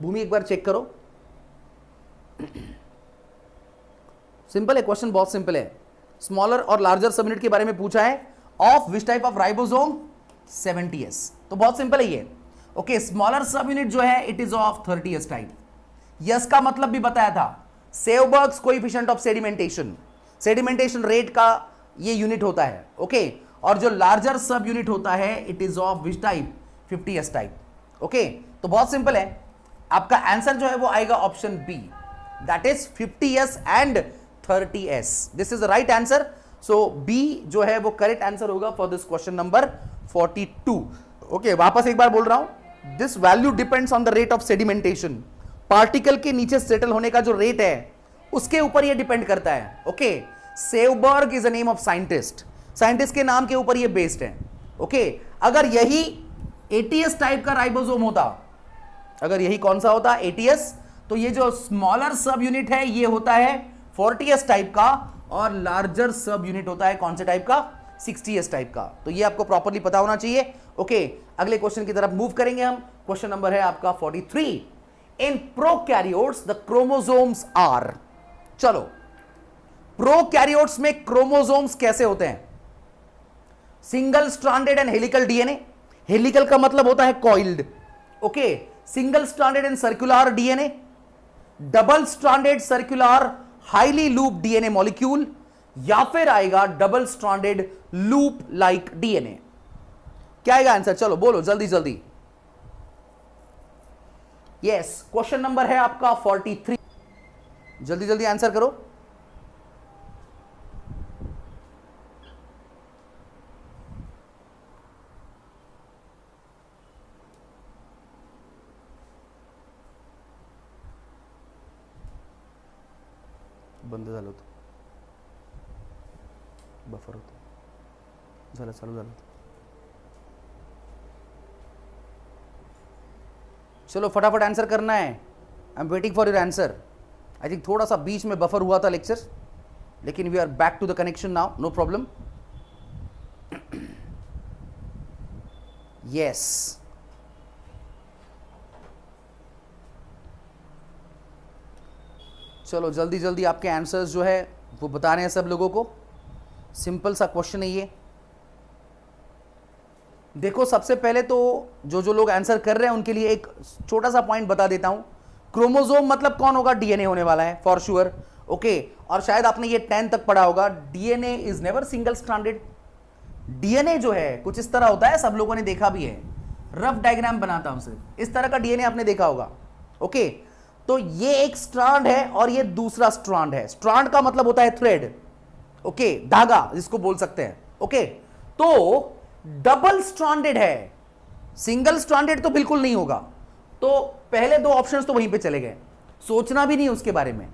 भूमि एक बार चेक करो। सिंपल है, क्वेश्चन बहुत सिंपल है। स्मॉलर और लार्जर सब यूनिट के बारे में पूछा है। Of which type of ribosome? 70s। तो बहुत सिंपल है ये। ओके, स्मॉलर सब यूनिट जो है it is of 30s type. S का मतलब भी बताया था, Svedberg's coefficient of sedimentation, sedimentation rate का ये यूनिट होता है। ओके, और जो लार्जर सब यूनिट होता है it is of which type? 50s type. Okay, तो बहुत सिंपल है, आपका आंसर जो है वो आएगा option B, that is 50s and 30s। This is the right answer. So B जो है वो करेक्ट आंसर होगा फॉर दिस क्वेश्चन नंबर 42। ओके, वापस एक बार बोल रहा हूं, this value depends on the rate of sedimentation. Particle के नीचे सेटल होने का जो रेट है उसके ऊपर ये डिपेंड करता है। Okay, Svedberg is a name of scientist, scientist के नाम के ऊपर ये बेस्ड है। ओके, अगर यही 80s टाइप का राइबोसोम होता, अगर यही कौन सा होता? 80s, तो ये जो स्मॉलर सब यूनिट है ये होता है 40s टाइप का, और लार्जर सब यूनिट होता है कौन से टाइप का? 60s टाइप का। तो ये आपको प्रॉपर्ली पता होना चाहिए। ओके, अगले क्वेश्चन की तरफ मूव करेंगे हम। क्वेश्चन नंबर है आपका 43। इन प्रोकैरियोट्स द क्रोमोसोम्स आर। चलो, प्रोकैरियोट्स में क्रोमोसोम्स कैसे होते हैं? Single stranded and helical DNA. Helical का मतलब होता है coiled. Okay, single stranded and circular DNA, double stranded circular highly loop DNA molecule, या फिर आएगा double stranded loop like DNA. क्या आएगा आंसर? चलो बोलो जल्दी जल्दी। यस, क्वेश्चन नंबर है आपका 43। जल्दी जल्दी आंसर करो। बंद झालं होतं, बफर होतं, झालं चालू झालं। चलो फटाफट आंसर करना है। I am waiting for your answer. I think थोड़ा सा बीच में बफर हुआ था लेक्चर, लेकिन we are back to the connection now, no problem. Yes, चलो जल्दी जल्दी आपके आंसर्स जो है वो बता रहे हैं सब लोगों को। सिंपल सा क्वेश्चन है ये। देखो, सबसे पहले तो जो लोग आंसर कर रहे हैं उनके लिए एक छोटा सा पॉइंट बता देता हूं। क्रोमोसोम मतलब कौन होगा? डीएनए होने वाला है फॉर श्योर। ओके, और शायद आपने ये 10 तक पढ़ा होगा, DNA is never single stranded. DNA जो है कुछ इस तरह होता है, सब लोगों ने देखा भी है, रफ डायग्राम बनाता हूं सिर्फ, इस तरह का डीएनए आपने देखा होगा। ओके, तो ये एक स्ट्रैंड है और ये दूसरा स्ट्रैंड है। स्ट्रैंड का मतलब होता है थ्रेड, ओके, धागा जिसको बोल सकते हैं। ओके, तो डबल स्ट्रैंडेड है, सिंगल स्ट्रैंडेड तो बिल्कुल नहीं होगा। तो पहले दो ऑप्शंस तो वहीं पे चले गए, सोचना भी नहीं उसके बारे में।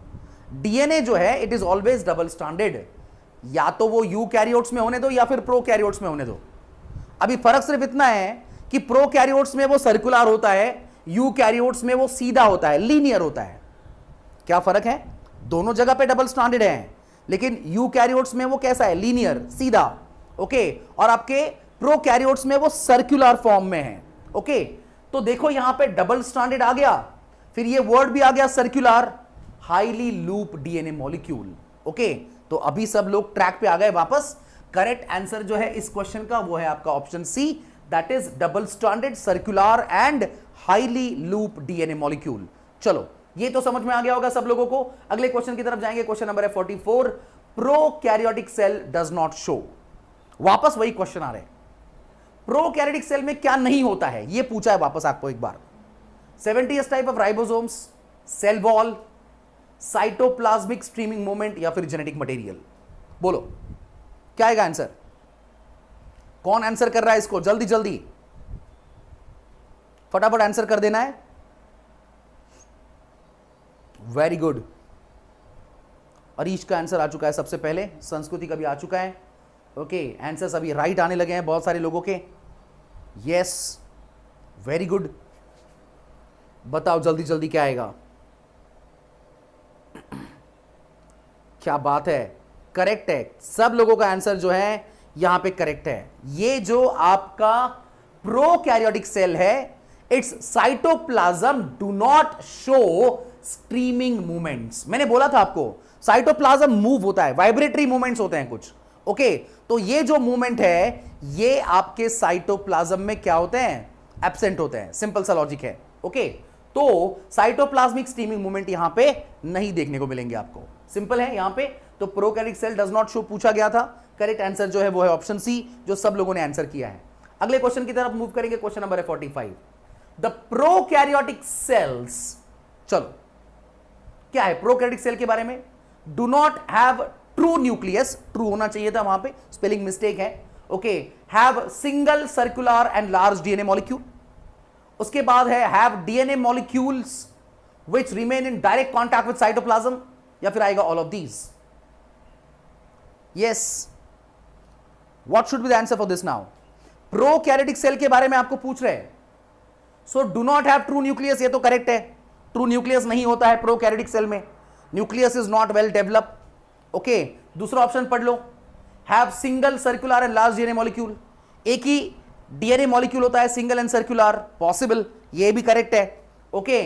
डीएनए जो है it is always double stranded, या तो वो यूकैरियोट्स में होने दो या फिर प्रोकैरियोट्स में होने दो। अभी फर्क सिर्फ इतना है कि प्रोकैरियोट्स में वो सर्कुलर होता है, यूकैरियोट्स में वो सीधा होता है, लीनियर होता है। क्या फर्क है? दोनों जगह पे डबल स्ट्रैंडेड है, लेकिन यूकैरियोट्स में वो कैसा है? लीनियर, सीधा। ओके, और आपके प्रोकैरियोट्स में वो सर्कुलर फॉर्म में है। ओके, तो देखो यहां पे डबल स्ट्रैंडेड आ गया, फिर ये वर्ड भी आ गया circular, highly loop DNA molecule. Okay, तो अभी सब लोग ट्रैक पे आ गए वापस। करेक्ट आंसर जो है इस क्वेश्चन का वो है आपका option C, that is double stranded circular and highly loop DNA molecule. चलो ये तो समझ में आ गया होगा सब लोगों को। अगले क्वेश्चन की तरफ जाएंगे, क्वेश्चन नंबर है 44। Prokaryotic cell does not show. वापस वही क्वेश्चन आ रहे हैं, प्रोकैरियोटिक सेल में क्या नहीं होता है, ये पूछा है वापस आपको एक बार। 70th type of ribosomes, cell wall, cytoplasmic streaming moment या फिर जेनेटिक मटेरियल। बोलो क्या आएगा आंसर? कौन आंसर कर रहा है इसको? जल्दी जल्दी फटाफट आंसर कर देना है। वेरी गुड, अरीश का आंसर आ चुका है सबसे पहले, संस्कृति का भी आ चुका है। ओके, आंसर्स अभी राइट आने लगे हैं बहुत सारे लोगों के। यस, वेरी गुड, बताओ जल्दी जल्दी क्या आएगा। क्या बात है, करेक्ट है, सब लोगों का आंसर जो है यहां पे करेक्ट है। ये जो आपका प्रोकैरियोटिक सेल है, it's cytoplasm do not show streaming movements. मैंने बोला था आपको साइटोप्लाज्म मूव होता है, वाइब्रेटरी मूवमेंट्स होते हैं कुछ। ओके, तो ये जो मूवमेंट है ये आपके साइटोप्लाज्म में क्या होते हैं? एब्सेंट होते हैं। सिंपल सा लॉजिक है। ओके, तो साइटोप्लाज्मिक स्ट्रीमिंग मूवमेंट यहां पे नहीं देखने को मिलेंगे आपको। सिंपल है यहां पे। तो prokaryotic cell does not show पूछा गया था, करेक्ट आंसर जो है वो है ऑप्शन सी, जो सब लोगों ने आंसर किया है। अगले क्वेश्चन की तरफ मूव करेंगे, क्वेश्चन नंबर है 45। द प्रोकैरियोटिक सेल्स, चलो क्या है प्रोकैरियोटिक सेल के बारे में? Do not have true nucleus, true होना चाहिए था वहां पे, स्पेलिंग मिस्टेक है। Okay, have single circular and large DNA molecule. उसके बाद है have DNA molecules which remain in direct contact with cytoplasm, या फिर आएगा all of these. Yes, what should be the answer for this now? Prokaryotic cell के बारे में आपको पूछ रहे हैं, so do not have true nucleus, ये तो करेक्ट है। ट्रू न्यूक्लियस नहीं होता है प्रोकैरियोटिक सेल में, nucleus is not well developed. Okay, दूसरा ऑप्शन पढ़ लो, have single circular and large DNA molecule. एक ही डीएनए मॉलिक्यूल होता है, सिंगल एंड सर्कुलर, पॉसिबल, ये भी करेक्ट है। Okay,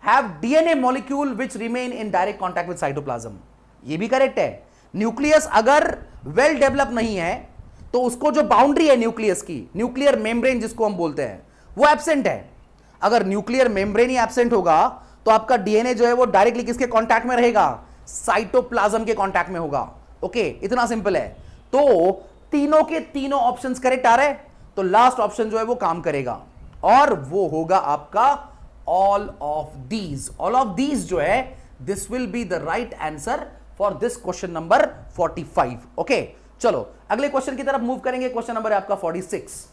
have DNA molecule which remain in direct contact with cytoplasm, ये भी करेक्ट है। न्यूक्लियस अगर वेल डेवलप नहीं है तो उसको जो बाउंड्री है न्यूक्लियस की, न्यूक्लियर मेम्ब्रेन जिसको हम बोलते हैं, वो एब्सेंट है। अगर न्यूक्लियर मेम्ब्रेन ही एब्सेंट होगा तो आपका डीएनए जो है वो डायरेक्टली किसके कांटेक्ट में रहेगा? साइटोप्लाज्म के कांटेक्ट में होगा। ओके, इतना सिंपल है। तो तीनों के तीनों ऑप्शंस करेक्ट आ रहे हैं, तो लास्ट ऑप्शन जो है वो काम करेगा और वो होगा आपका all of these. All of these जो है, this will be the right answer for this question number 45। Okay, चलो अगले क्वेश्चन की तरफ मूव करेंगे। क्वेश्चन नंबर है आपका 46।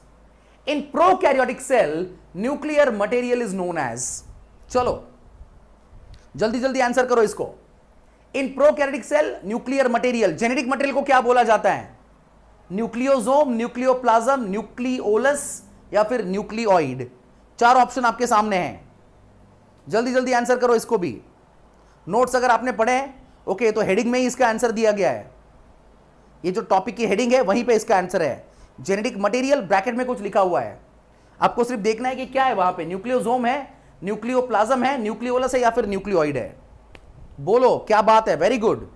In prokaryotic cell nuclear material is known as, चलो जल्दी जल्दी आंसर करो इसको। In prokaryotic cell nuclear material, genetic material को क्या बोला जाता है? न्यूक्लियोसोम, न्यूक्लियोप्लाज्म, न्यूक्लियोलस या फिर न्यूक्लियोइड। चार ऑप्शन आपके सामने हैं, जल्दी जल्दी आंसर करो इसको भी। नोट्स अगर आपने पढ़े हैं, ओके, तो हेडिंग में ही इसका आंसर दिया गया है। ये जो टॉपिक की हेडिंग है वहीं पे इसका आंसर है। जेनेटिक मटेरियल ब्रैकेट में कुछ लिखा हुआ है, आपको सिर्फ देखना है कि क्या है वहां पे। न्यूक्लियोसोम है, न्यूक्लियोप्लाज्म है, न्यूक्लियोलस है या फिर न्यूक्लियोइड है। बोलो क्या बात है, वेरी गुड,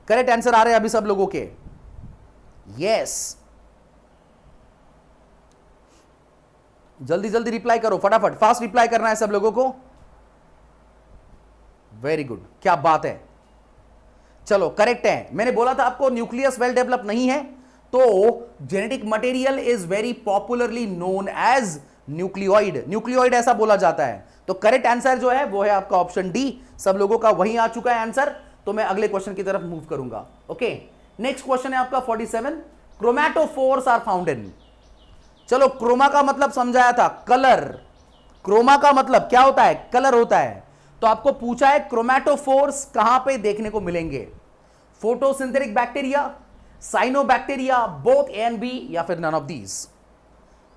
करेक्ट आंसर आ रहे हैं अभी सब लोगों के। यस, जल्दी जल्दी रिप्लाई करो, फटाफट फास्ट रिप्लाई करना है सब लोगों को। वेरी गुड, क्या बात है, चलो करेक्ट है। मैंने बोला था आपको न्यूक्लियस वेल डेवलप नहीं है, तो genetic material is very popularly known as nucleoid. Nucleoid ऐसा बोला जाता है। तो करेक्ट आंसर जो है वो है आपका ऑप्शन डी। सब लोगों का वहीं आ चुका है आंसर। तो मैं अगले क्वेश्चन की तरफ मूव करूंगा। ओके, नेक्स्ट क्वेश्चन है आपका 47। क्रोमैटोफोर्स आर फाउंड इन, चलो क्रोमा का मतलब समझाया था, कलर। क्रोमा का मतलब क्या होता है? कलर होता है। तो आपको पूछा है क्रोमैटोफोर्स कहां पे देखने को मिलेंगे? Photosynthetic bacteria, cyanobacteria, both A and B या फिर नन ऑफ दीज।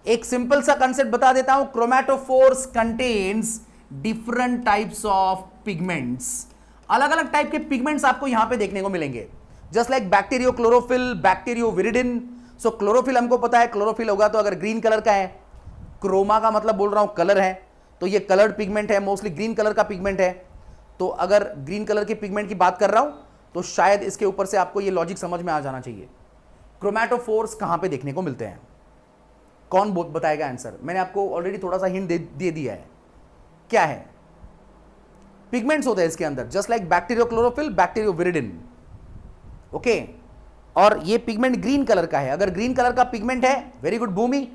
एक सिंपल सा कंसेप्ट बता देता हूं, chromatophores contains different types of pigments. अलग अलग टाइप के पिगमेंट्स आपको यहां पे देखने को मिलेंगे, just like bacteriochlorophyll, bacterioviridin. So chlorophyll हमको पता है, क्लोरोफिल होगा तो अगर ग्रीन कलर का है। क्रोमा का मतलब बोल रहा हूं कलर है, तो ये कलर्ड पिगमेंट है, मोस्टली ग्रीन कलर का पिगमेंट है। तो अगर ग्रीन कलर के पिगमेंट की बात कर रहा हूं तो शायद इसके ऊपर से आपको ये लॉजिक समझ में आ जाना चाहिए। क्रोमैटोफोर्स कहां पे देखने को मिलते हैं? कौन बताएगा आंसर? मैंने आपको ऑलरेडी थोड़ा सा हिंट दे दिया है। क्या है? पिगमेंट्स होते हैं इसके अंदर, जस्ट लाइक बैक्टीरियोक्लोरोफिल, बैक्टीरियोविरिडिन। ओके, और ये पिगमेंट ग्रीन कलर का है। अगर ग्रीन कलर का पिगमेंट है, वेरी गुड भूमि,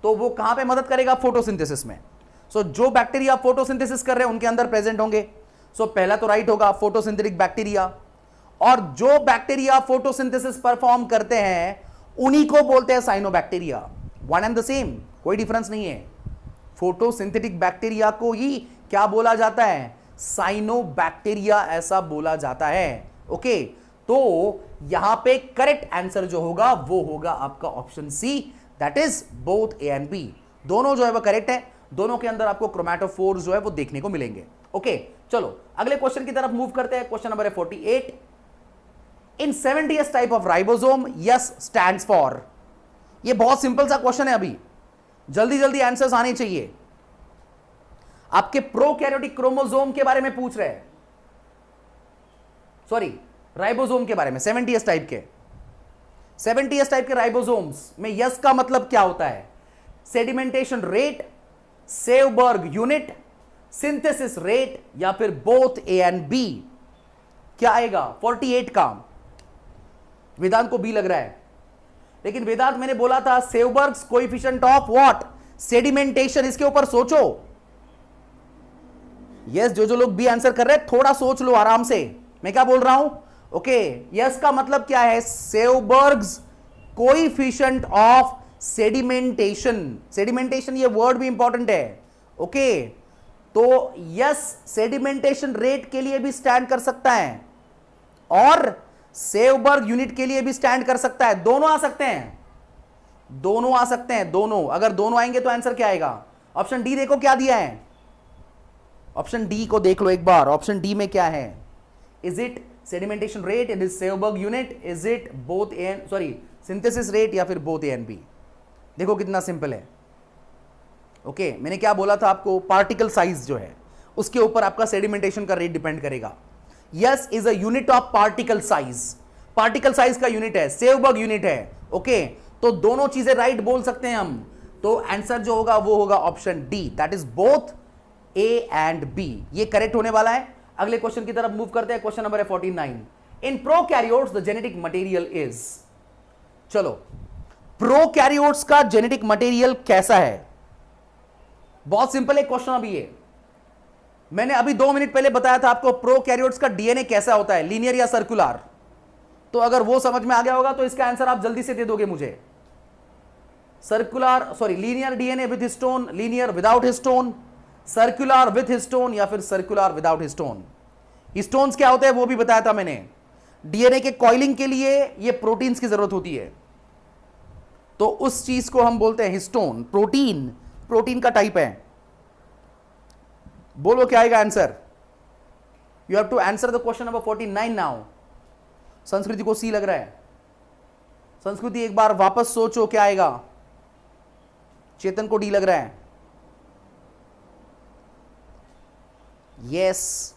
तो वो कहां पे मदद करेगा? फोटोसिंथेसिस में। सो जो बैक्टीरिया फोटोसिंथेसिस कर रहे हैं उनके अंदर प्रेजेंट होंगे। सो पहला तो राइट होगा, फोटोसिंथेटिक बैक्टीरिया। और जो बैक्टीरिया फोटोसिंथेसिस परफॉर्म करते हैं उन्हीं को बोलते हैं cyanobacteria. One and the same, कोई डिफरेंस नहीं है। फोटोसिंथेटिक बैक्टीरिया को ही क्या बोला जाता है? साइनोबैक्टीरिया ऐसा बोला जाता है। ओके, तो यहां पे करेक्ट आंसर जो होगा वो होगा आपका option C, that is both A and B. दोनों जो है वो करेक्ट है। दोनों के अंदर आपको क्रोमैटोफोर्स जो है वो देखने को मिलेंगे। ओके, चलो अगले क्वेश्चन की तरफ मूव करते हैं। क्वेश्चन नंबर है 48। इन 70th type of ribosome yes stands for. ये बहुत सिंपल सा क्वेश्चन है, अभी जल्दी जल्दी आंसर्स आने चाहिए। आपके प्रोकैरियोटिक क्रोमोसोम के बारे में पूछ रहे हैं, सॉरी राइबोसोम के बारे में। 70th टाइप के 70th टाइप के राइबोसोम्स में यस का मतलब क्या होता है? Sedimentation rate, Svedberg unit, synthesis rate, या फिर बोथ ए एंड बी। क्या आएगा 48 का? वेदांत को बी लग रहा है, लेकिन वेदांत मैंने बोला था Svedberg's coefficient of what? Sedimentation. इसके ऊपर सोचो। यस, जो लोग बी आंसर कर रहे हैं थोड़ा सोच लो आराम से, मैं क्या बोल रहा हूं। ओके, यस का मतलब क्या है? सेवबर्ग्स कोएफिशिएंट ऑफ सेडिमेंटेशन। सेडिमेंटेशन ये वर्ड भी इंपॉर्टेंट है। ओके, तो यस सेडिमेंटेशन रेट के लिए भी स्टैंड कर सकता है और सेवबर्ग यूनिट के लिए भी स्टैंड कर सकता है। दोनों आ सकते हैं, दोनों आ सकते हैं, दोनों। अगर दोनों आएंगे तो आंसर क्या आएगा? ऑप्शन डी देखो क्या दिया है। ऑप्शन डी को देख लो एक बार। ऑप्शन डी में क्या है? Is it sedimentation rate, it is Svedberg unit, is it both uh sorry synthesis rate, या फिर बोथ ए एंड बी? देखो कितना सिंपल है। ओके, मैंने क्या बोला था आपको? पार्टिकल साइज जो है उसके ऊपर आपका सेडिमेंटेशन का रेट डिपेंड करेगा। Yes is a unit of particle size. Particle size का यूनिट है, सेवबर्ग यूनिट है। ओके, तो दोनों चीजें राइट बोल सकते हैं हम। तो आंसर जो होगा वो होगा option D, that is both A and B. ये करेक्ट होने वाला है। अगले क्वेश्चन की तरफ मूव करते हैं। क्वेश्चन नंबर है 49। In prokaryotes the genetic material is. चलो, प्रोकैरियोट्स का जेनेटिक मटेरियल कैसा है? बहुत सिंपल है क्वेश्चन। अभी ये मैंने अभी 2 मिनट पहले बताया था आपको प्रोकैरियोट्स का डीएनए कैसा होता है, लीनियर या सर्कुलर। तो अगर वो समझ में आ गया होगा तो इसका आंसर आप जल्दी से दे दोगे मुझे। Circular sorry linear DNA with histone, linear without histone, circular with histone, या फिर सर्कुलर विदाउट हिस्टोन। हिस्टोन्स क्या होते हैं वो भी बताया था मैंने। डीएनए के कॉइलिंग के लिए ये प्रोटीन्स की जरूरत होती है, तो उस चीज को हम बोलते हैं हिस्टोन। प्रोटीन, प्रोटीन का टाइप है। बोलो क्या आएगा answer? You have to answer the question number 49 now. Sanskriti को सी लग रहा है। संस्कृति एक बार वापस सोचो क्या आएगा। चेतन को डी लग रहा है। यस,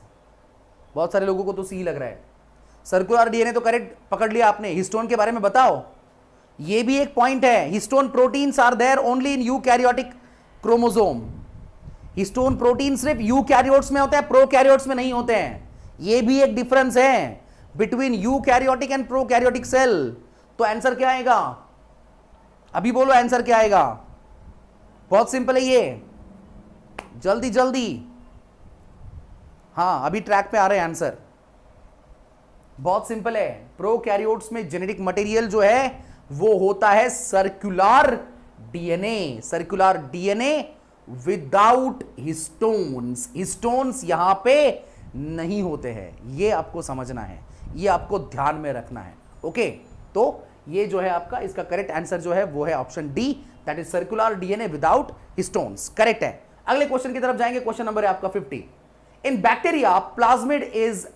बहुत सारे लोगों को तो सी लग रहा है। सर्कुलर डीएनए तो करेक्ट पकड़ लिया आपने। हिस्टोन के बारे में बताओ। ये भी एक पॉइंट है। Histone proteins are there only in eukaryotic chromosome. Histone protein सिर्फ यूकैरियोट्स में होते हैं, प्रोकैरियोट्स में नहीं होते हैं। ये भी एक डिफरेंस है between eukaryotic and prokaryotic cell. तो आंसर क्या आएगा? अभी बोलो आंसर क्या आएगा? बहुत सिंपल है ये, जल्दी जल्दी। हाँ, अभी ट्रैक पे आ रहे हैं आंसर। बहुत सिंपल है। प्रोकैरियोट्स में जेनेटिक मटेरियल जो है वो होता है circular DNA. Circular DNA without histones. Histones यहां पे नहीं होते हैं, ये आपको समझना है, ये आपको ध्यान में रखना है। ओके, तो ये जो है आपका इसका करेक्ट आंसर जो है वो है option D, that is circular DNA without histones. Correct है। अगले क्वेश्चन की तरफ जाएंगे। क्वेश्चन नंबर है आपका 50। इन बैक्टीरिया प्लाज्मिड इज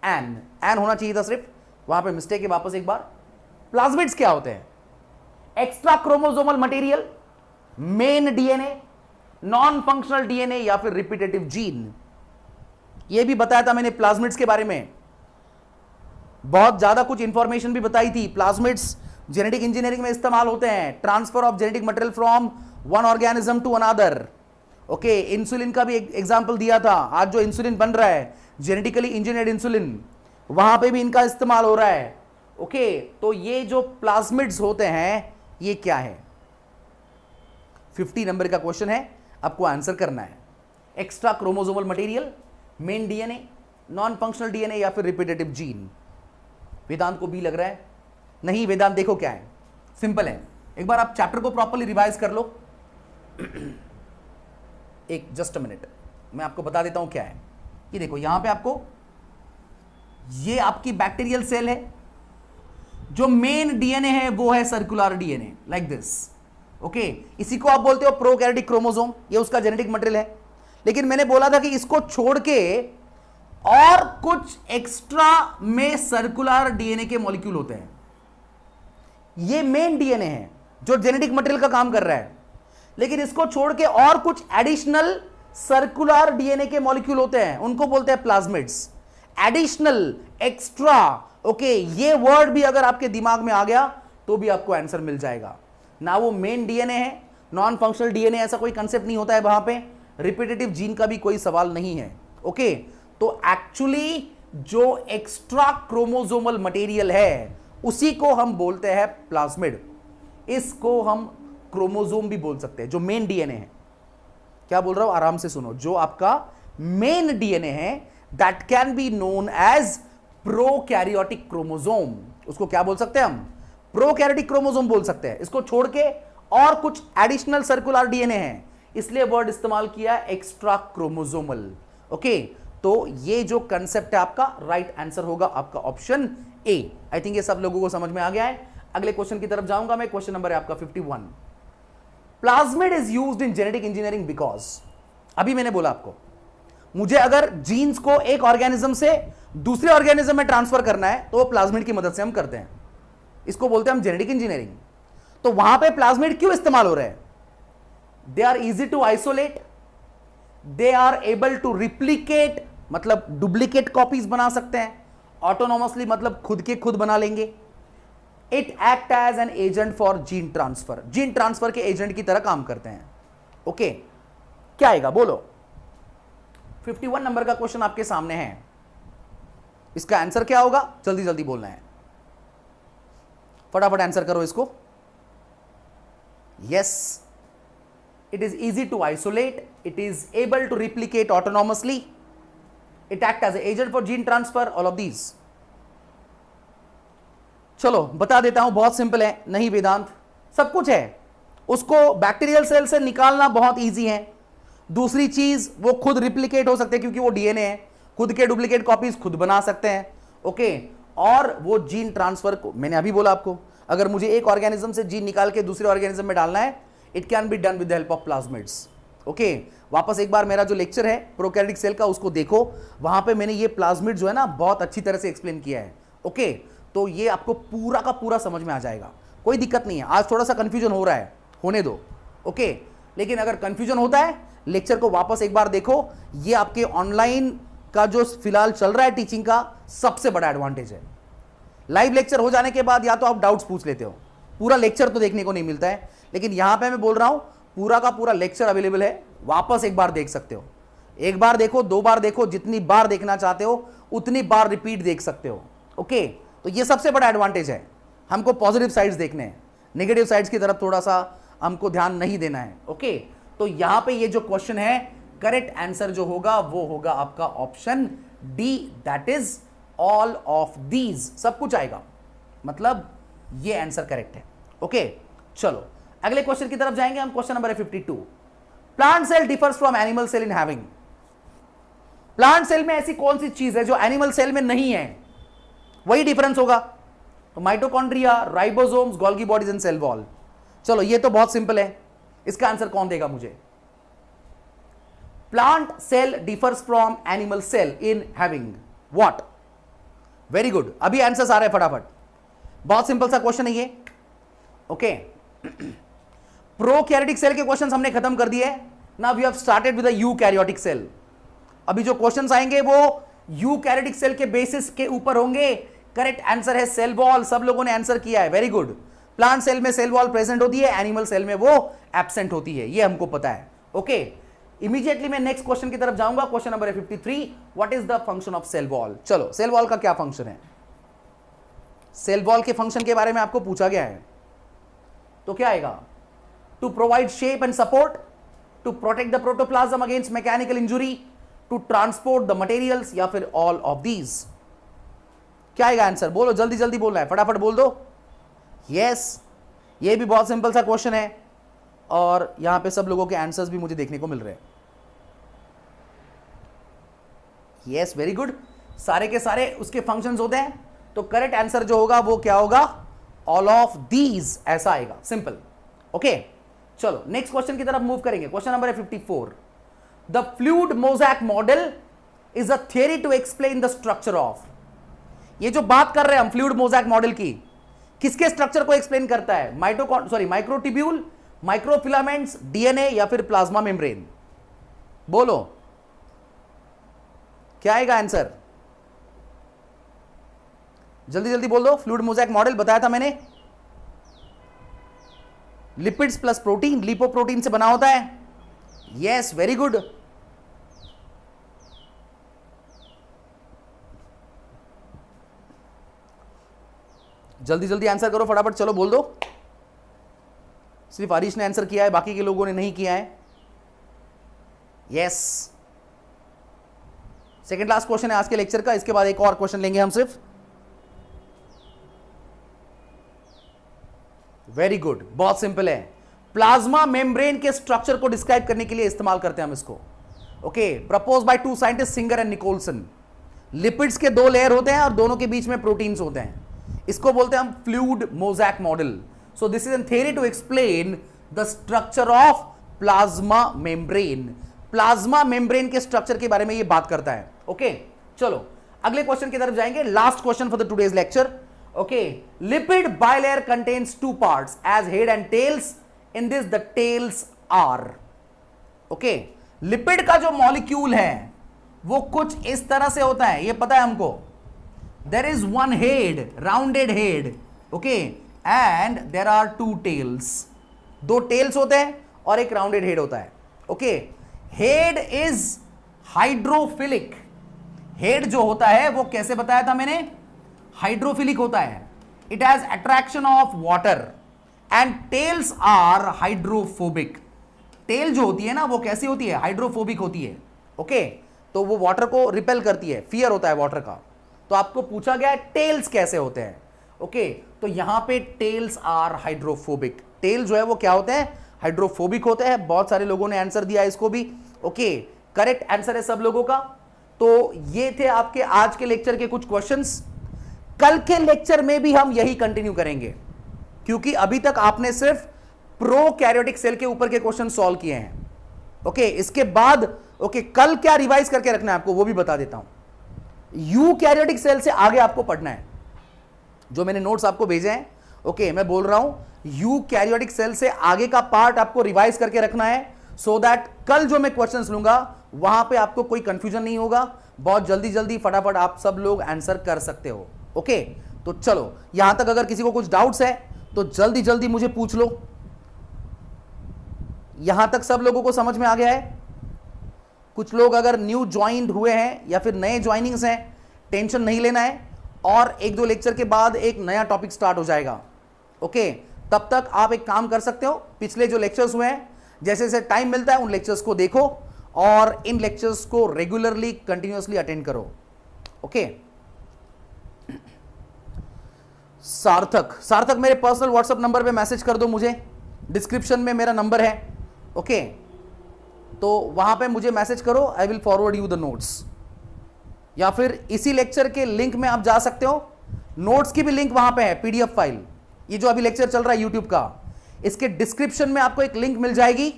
एन होना चाहिए था सिर्फ, वहां पे मिस्टेक है। वापस एक बार, प्लाज्मिड्स क्या होते हैं? Extra chromosomal material, main DNA, non functional DNA, या फिर रिपीटेटिव जीन। यह भी बताया था मैंने प्लाज्मिड्स के बारे में, बहुत ज्यादा कुछ इंफॉर्मेशन भी बताई थी। प्लाज्मिड्स जेनेटिक इंजीनियरिंग में इस्तेमाल होते हैं, transfer of genetic material from one organism to another. Okay, insulin का भी एग्जांपल दिया था। आज जो इंसुलिन बन रहा है, जेनेटिकली इंजीनियर्ड इंसुलिन, वहां पे भी इनका इस्तेमाल हो रहा है। ओके, तो ये जो प्लाज्मिड्स होते हैं ये क्या है? 50 नंबर का क्वेश्चन है, आपको आंसर करना है। Extra chromosomal material, main DNA, non functional DNA या फिर रिपीटेटिव जीन। वेदांत को भी लग रहा है नहीं। वेदांत देखो क्या है, सिंपल है। एक बार आप चैप्टर को प्रॉपर्ली रिवाइज कर लो। एक जस्ट अ मिनट, मैं आपको बता देता हूं क्या है। ये देखो, यहां पे आपको, ये आपकी बैक्टीरियल सेल है, जो मेन डीएनए है वो है circular DNA, like this. Okay, इसी को आप बोलते हो प्रोकैरियोटिक क्रोमोसोम, ये उसका जेनेटिक मटेरियल है। लेकिन मैंने बोला था कि इसको छोड़ के और कुछ एक्स्ट्रा में सर्कुलर डीएनए के मॉलिक्यूल होते हैं। ये मेन डीएनए है जो जेनेटिक मटेरियल का काम कर रहा है, लेकिन इसको छोड़ के और कुछ एडिशनल सर्कुलर डीएनए के मॉलिक्यूल होते हैं, उनको बोलते हैं प्लाज्मिड्स। Additional, extra. ओके, ये वर्ड भी अगर आपके दिमाग में आ गया तो भी आपको आंसर मिल जाएगा। ना वो मेन डीएनए है, नॉन फंक्शनल डीएनए, ऐसा कोई कंसेप्ट नहीं होता है वहां पे। रिपीटेटिव जीन का भी कोई सवाल नहीं है। ओके, तो एक्चुअली जो एक्स्ट्रा क्रोमोसोमल मटेरियल है उसी को हम बोलते हैं प्लाज्मिड। इसको हम क्रोमोसोम भी बोल सकते हैं, जो मेन डीएनए है। क्या बोल रहा हूं, आराम से सुनो। जो आपका मेन डीएनए है, that can be known as prokaryotic chromosome. उसको क्या बोल सकते हैं हम? प्रोकैरियोटिक क्रोमोसोम बोल सकते हैं। इसको छोड़ के और कुछ एडिशनल सर्कुलर डीएनए है, इसलिए वर्ड इस्तेमाल किया एक्स्ट्रा क्रोमोसोमल। ओके, तो ये जो कंसेप्ट है आपका, राइट आंसर होगा आपका ऑप्शन ए। आई थिंक ये सब लोगों को समझ में आ गया है। अगले क्वेश्चन की तरफ जाऊंगा मैं। क्वेश्चन नंबर है आपका 51। Plasmid is used in genetic engineering because, अभी मैंने बोला आपको, मुझे अगर जीन्स को एक ऑर्गेनिज्म से दूसरे ऑर्गेनिज्म में ट्रांसफर करना है तो वो प्लाज्मिड की मदद से हम करते हैं। इसको बोलते हैं हम जेनेटिक इंजीनियरिंग। तो वहां पे प्लाज्मिड क्यों इस्तेमाल हो रहे हैं? They are easy to isolate, they are able to replicate, मतलब डुप्लीकेट कॉपीज बना सकते हैं। ऑटोनोमसली, मतलब खुद के खुद बना लेंगे। It act as an agent for gene transfer, gene transfer के एजेंट की तरह काम करते हैं। ओके, क्या आएगा बोलो? 51 नंबर का क्वेश्चन आपके सामने है। इसका आंसर क्या होगा? जल्दी जल्दी बोलना है, फटाफट आंसर करो इसको। Yes, it is easy to isolate, it is able to replicate autonomously, it act as an agent for gene transfer, all of these। चलो बता देता हूं, बहुत सिंपल है। नहीं वेदांत, सब कुछ है। उसको बैक्टीरियल सेल से निकालना बहुत इजी है। दूसरी चीज, वो खुद रिप्लिकेट हो सकते हैं क्योंकि वो डीएनए है, खुद के डुप्लीकेट कॉपीज खुद बना सकते हैं। ओके, और वो जीन ट्रांसफर को, मैंने अभी बोला आपको, अगर मुझे एक ऑर्गेनिज्म से जीन निकाल के दूसरे ऑर्गेनिज्म में डालना है, it can be done with the help of plasmids. Okay, वापस एक बार मेरा जो लेक्चर है प्रोकैरियोटिक सेल का, उसको देखो, वहां पे मैंने ये प्लाज्मिड जो है ना बहुत अच्छी तरह से एक्सप्लेन किया है। ओके, तो ये आपको पूरा का पूरा समझ में आ जाएगा, कोई दिक्कत नहीं है। आज थोड़ा सा कंफ्यूजन हो रहा है, होने दो। ओके, लेकिन अगर कंफ्यूजन होता है, लेक्चर को वापस एक बार देखो। ये आपके ऑनलाइन का जो फिलहाल चल रहा है टीचिंग का सबसे बड़ा एडवांटेज है। लाइव लेक्चर हो जाने के बाद या तो आप डाउट्स पूछ लेते हो, पूरा लेक्चर तो देखने को नहीं मिलता है, लेकिन यहां पे मैं बोल रहा हूं पूरा का पूरा लेक्चर अवेलेबल है, वापस एक बार देख सकते हो। एक बार देखो, दो बार देखो, जितनी बार देखना चाहते हो उतनी बार रिपीट देख सकते हो। ओके, तो ये सबसे बड़ा एडवांटेज है। हमको पॉजिटिव साइड्स देखने हैं, नेगेटिव साइड्स की तरफ थोड़ा सा हमको ध्यान नहीं देना है। ओके, तो यहां पे ये जो क्वेश्चन है, करेक्ट आंसर जो होगा वो होगा आपका option D, that is all of these. सब कुछ आएगा, मतलब ये आंसर करेक्ट है। ओके, चलो अगले क्वेश्चन की तरफ जाएंगे हम। क्वेश्चन नंबर है 52। Plant cell differs from animal cell in having. Plant cell में ऐसी कौन सी चीज है जो एनिमल सेल में नहीं है? वही डिफरेंस होगा। तो mitochondria, ribosomes, Golgi bodies and cell wall. चलो ये तो बहुत सिंपल है, इसका आंसर कौन देगा मुझे? Plant cell differs from animal cell in having what? Very good, अभी आंसर्स आ रहे हैं फटाफट। बहुत सिंपल सा क्वेश्चन है ये। ओके, प्रोकैरियोटिक सेल के क्वेश्चंस हमने खत्म कर दिए। Now we have started with the eukaryotic cell. अभी जो क्वेश्चंस आएंगे वो यूकैरियोटिक सेल के बेसिस के ऊपर होंगे। करेक्ट आंसर है सेल वॉल। सब लोगों ने आंसर किया है, वेरी गुड। प्लांट सेल में सेल वॉल प्रेजेंट होती है, एनिमल सेल में वो एब्सेंट होती है, ये हमको पता है। ओके, इमीडिएटली मैं नेक्स्ट क्वेश्चन की तरफ जाऊंगा। Question number 53, what is the function of cell wall. चलो, सेल वॉल का क्या फंक्शन है? सेल वॉल के फंक्शन के बारे में आपको पूछा गया है, तो क्या आएगा? To provide shape and support, to protect the protoplasm against mechanical injury, to transport the materials, या फिर ऑल ऑफ दीज। क्या आएगा आंसर? बोलो, जल्दी जल्दी बोलना है, फटाफट बोल दो। यस, ये भी बहुत सिंपल सा क्वेश्चन है और यहां पे सब लोगों के आंसर्स भी मुझे देखने को मिल रहे हैं। यस, वेरी गुड, सारे के सारे उसके फंक्शंस होते हैं, तो करेक्ट आंसर जो होगा वो क्या होगा? ऑल ऑफ दीज, ऐसा आएगा, सिंपल। ओके, चलो नेक्स्ट क्वेश्चन की तरफ मूव करेंगे। Question number 54, the fluid mosaic model is a theory to explain the structure of. ये जो बात कर रहे हैं हम फ्लूइड मोज़ैक मॉडल की, किसके स्ट्रक्चर को एक्सप्लेन करता है? माइक्रोट्यूब्यूल, माइक्रोफिलामेंट्स, डीएनए, या फिर प्लाज्मा मेम्ब्रेन? बोलो, क्या आएगा आंसर? जल्दी जल्दी बोल दो। फ्लूइड मोज़ैक मॉडल बताया था मैंने, लिपिड्स प्लस प्रोटीन, लिपोप्रोटीन से बना होता है। Yes, very good. जल्दी जल्दी आंसर करो, फटाफट, चलो बोल दो। सिर्फ आरिश ने आंसर किया है, बाकी के लोगों ने नहीं किया है। यस, सेकंड लास्ट क्वेश्चन है आज के लेक्चर का, इसके बाद एक और क्वेश्चन लेंगे हम सिर्फ। वेरी गुड, बहुत सिंपल है। प्लाज्मा मेम्ब्रेन के स्ट्रक्चर को डिस्क्राइब करने के लिए इस्तेमाल करते हैं हम इसको। Okay, propose by two scientist Singer and Nicolson. Lipids के दो लेयर होते हैं और दोनों के बीच में प्रोटीन्स होते हैं, इसको बोलते हैं हम fluid mosaic model. So this is an theory to explain the structure of plasma membrane. Plasma membrane के स्ट्रक्चर के बारे में ये बात करता है। ओके, चलो अगले क्वेश्चन की तरफ जाएंगे, last question for the today's lecture. Okay, lipid bilayer contains two parts as head and tails. In this the tails are. Okay, lipid का जो मॉलिक्यूल है वो कुछ इस तरह से होता है, ये पता है हमको। There is one head, rounded head. Okay, and there are two tails. दो tails होते हैं और एक rounded head होता है। Okay, head is hydrophilic. Head जो होता है वो कैसे बताया था मैंने? हाइड्रोफिलिक होता है। It has attraction of water and tails are hydrophobic. Tail जो होती है ना वो कैसी होती है? हाइड्रोफोबिक होती है। ओके, तो वो वाटर को रिपेल करती है, फियर होता है वाटर का। तो आपको पूछा गया है टेल्स कैसे होते हैं। ओके, तो यहां पे टेल्स आर हाइड्रोफोबिक। टेल जो है वो क्या होते हैं? हाइड्रोफोबिक होते हैं। बहुत सारे लोगों ने आंसर दिया इसको भी। ओके, करेक्ट आंसर है सब लोगों का। तो ये थे आपके आज के लेक्चर के कुछ क्वेश्चंस। कल के लेक्चर में भी हम यही कंटिन्यू करेंगे, क्योंकि अभी तक आपने सिर्फ प्रोकैरियोटिक सेल के ऊपर के क्वेश्चन सॉल्व किए हैं। ओके, इसके बाद कल क्या रिवाइज करके रखना है आपको वो भी बता देता हूं। यूकैरियोटिक सेल से आगे आपको पढ़ना है, जो मैंने नोट्स आपको भेजे हैं। ओके, मैं बोल रहा हूं यूकैरियोटिक सेल से आगे का पार्ट आपको रिवाइज करके रखना है, सो दैट कल जो मैं क्वेश्चंस लूंगा वहां पे आपको कोई कंफ्यूजन नहीं होगा। बहुत जल्दी जल्दी फटाफट आप सब लोग आंसर कर सकते हो। ओके, तो चलो यहां तक अगर किसी को कुछ डाउट्स है तो जल्दी जल्दी मुझे पूछ लो। यहां तक सब लोगों को समझ में आ गया है? कुछ लोग अगर न्यू ज्वाइंड हुए हैं या फिर नए ज्वाइनिंग्स हैं, टेंशन नहीं लेना है, और एक दो लेक्चर के बाद एक नया टॉपिक स्टार्ट हो जाएगा। ओके, तब तक आप एक काम कर सकते हो, पिछले जो लेक्चर्स हुए हैं जैसे जैसे टाइम मिलता है उन लेक्चर्स को देखो और इन लेक्चर्स को रेगुलरली कंटिन्यूअसली अटेंड करो। ओके, सार्थक मेरे पर्सनल व्हाट्सएप नंबर पे मैसेज कर दो मुझे, डिस्क्रिप्शन में मेरा नंबर है। ओके, तो वहां पे मुझे मैसेज करो, I will forward you the notes, या फिर इसी लेक्चर के लिंक में आप जा सकते हो। नोट्स की भी लिंक वहां पे है, पीडीएफ फाइल। ये जो अभी लेक्चर चल रहा है यूट्यूब का, इसके डिस्क्रिप्शन में आपको एक लिंक मिल जाएगी,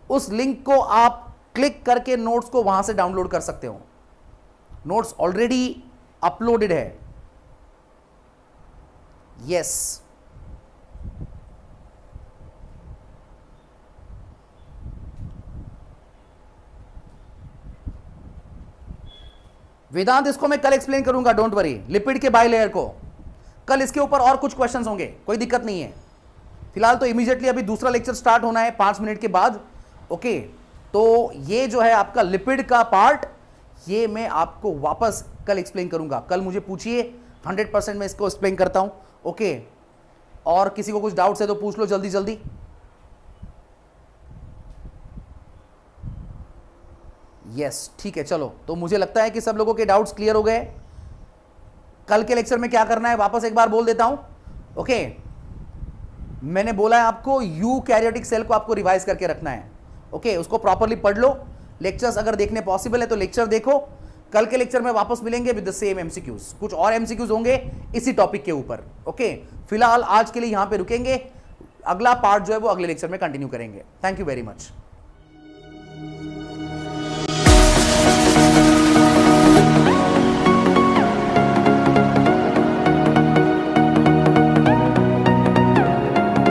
उस लिंक को आप क्लिक करके नोट्स को वहां से डाउनलोड कर सकते हो। नोट्स ऑलरेडी अपलोडेड है। यस, वेदांत इसको मैं कल एक्सप्लेन करूंगा, डोंट वरी। लिपिड के बाइलेयर को कल इसके ऊपर और कुछ क्वेश्चंस होंगे, कोई दिक्कत नहीं है। फिलहाल तो इमीडिएटली अभी दूसरा लेक्चर स्टार्ट होना है 5 मिनट के बाद। ओके, तो ये जो है आपका लिपिड का पार्ट, ये मैं आपको वापस कल एक्सप्लेन करूंगा। कल मुझे पूछिए, 100% मैं इसको एक्सप्लेन करता हूं। ओके, और किसी को कुछ डाउट्स है तो पूछ लो जल्दी जल्दी। यस, ठीक है, चलो। तो मुझे लगता है कि सब लोगों के डाउट्स क्लियर हो गए। कल के लेक्चर में क्या करना है वापस एक बार बोल देता हूं। ओके, मैंने बोला है आपको यूकैरियोटिक सेल को आपको रिवाइज करके रखना है। ओके, उसको प्रॉपरली पढ़ लो। लेक्चर्स अगर देखने पॉसिबल है तो लेक्चर देखो। कल के लेक्चर में वापस मिलेंगे विद द सेम एमसीक्यूज, कुछ और एमसीक्यूज होंगे इसी टॉपिक के ऊपर। ओके, फिलहाल आज के लिए यहां पे रुकेंगे, अगला पार्ट जो है वो अगले लेक्चर में कंटिन्यू करेंगे। Thank you very much.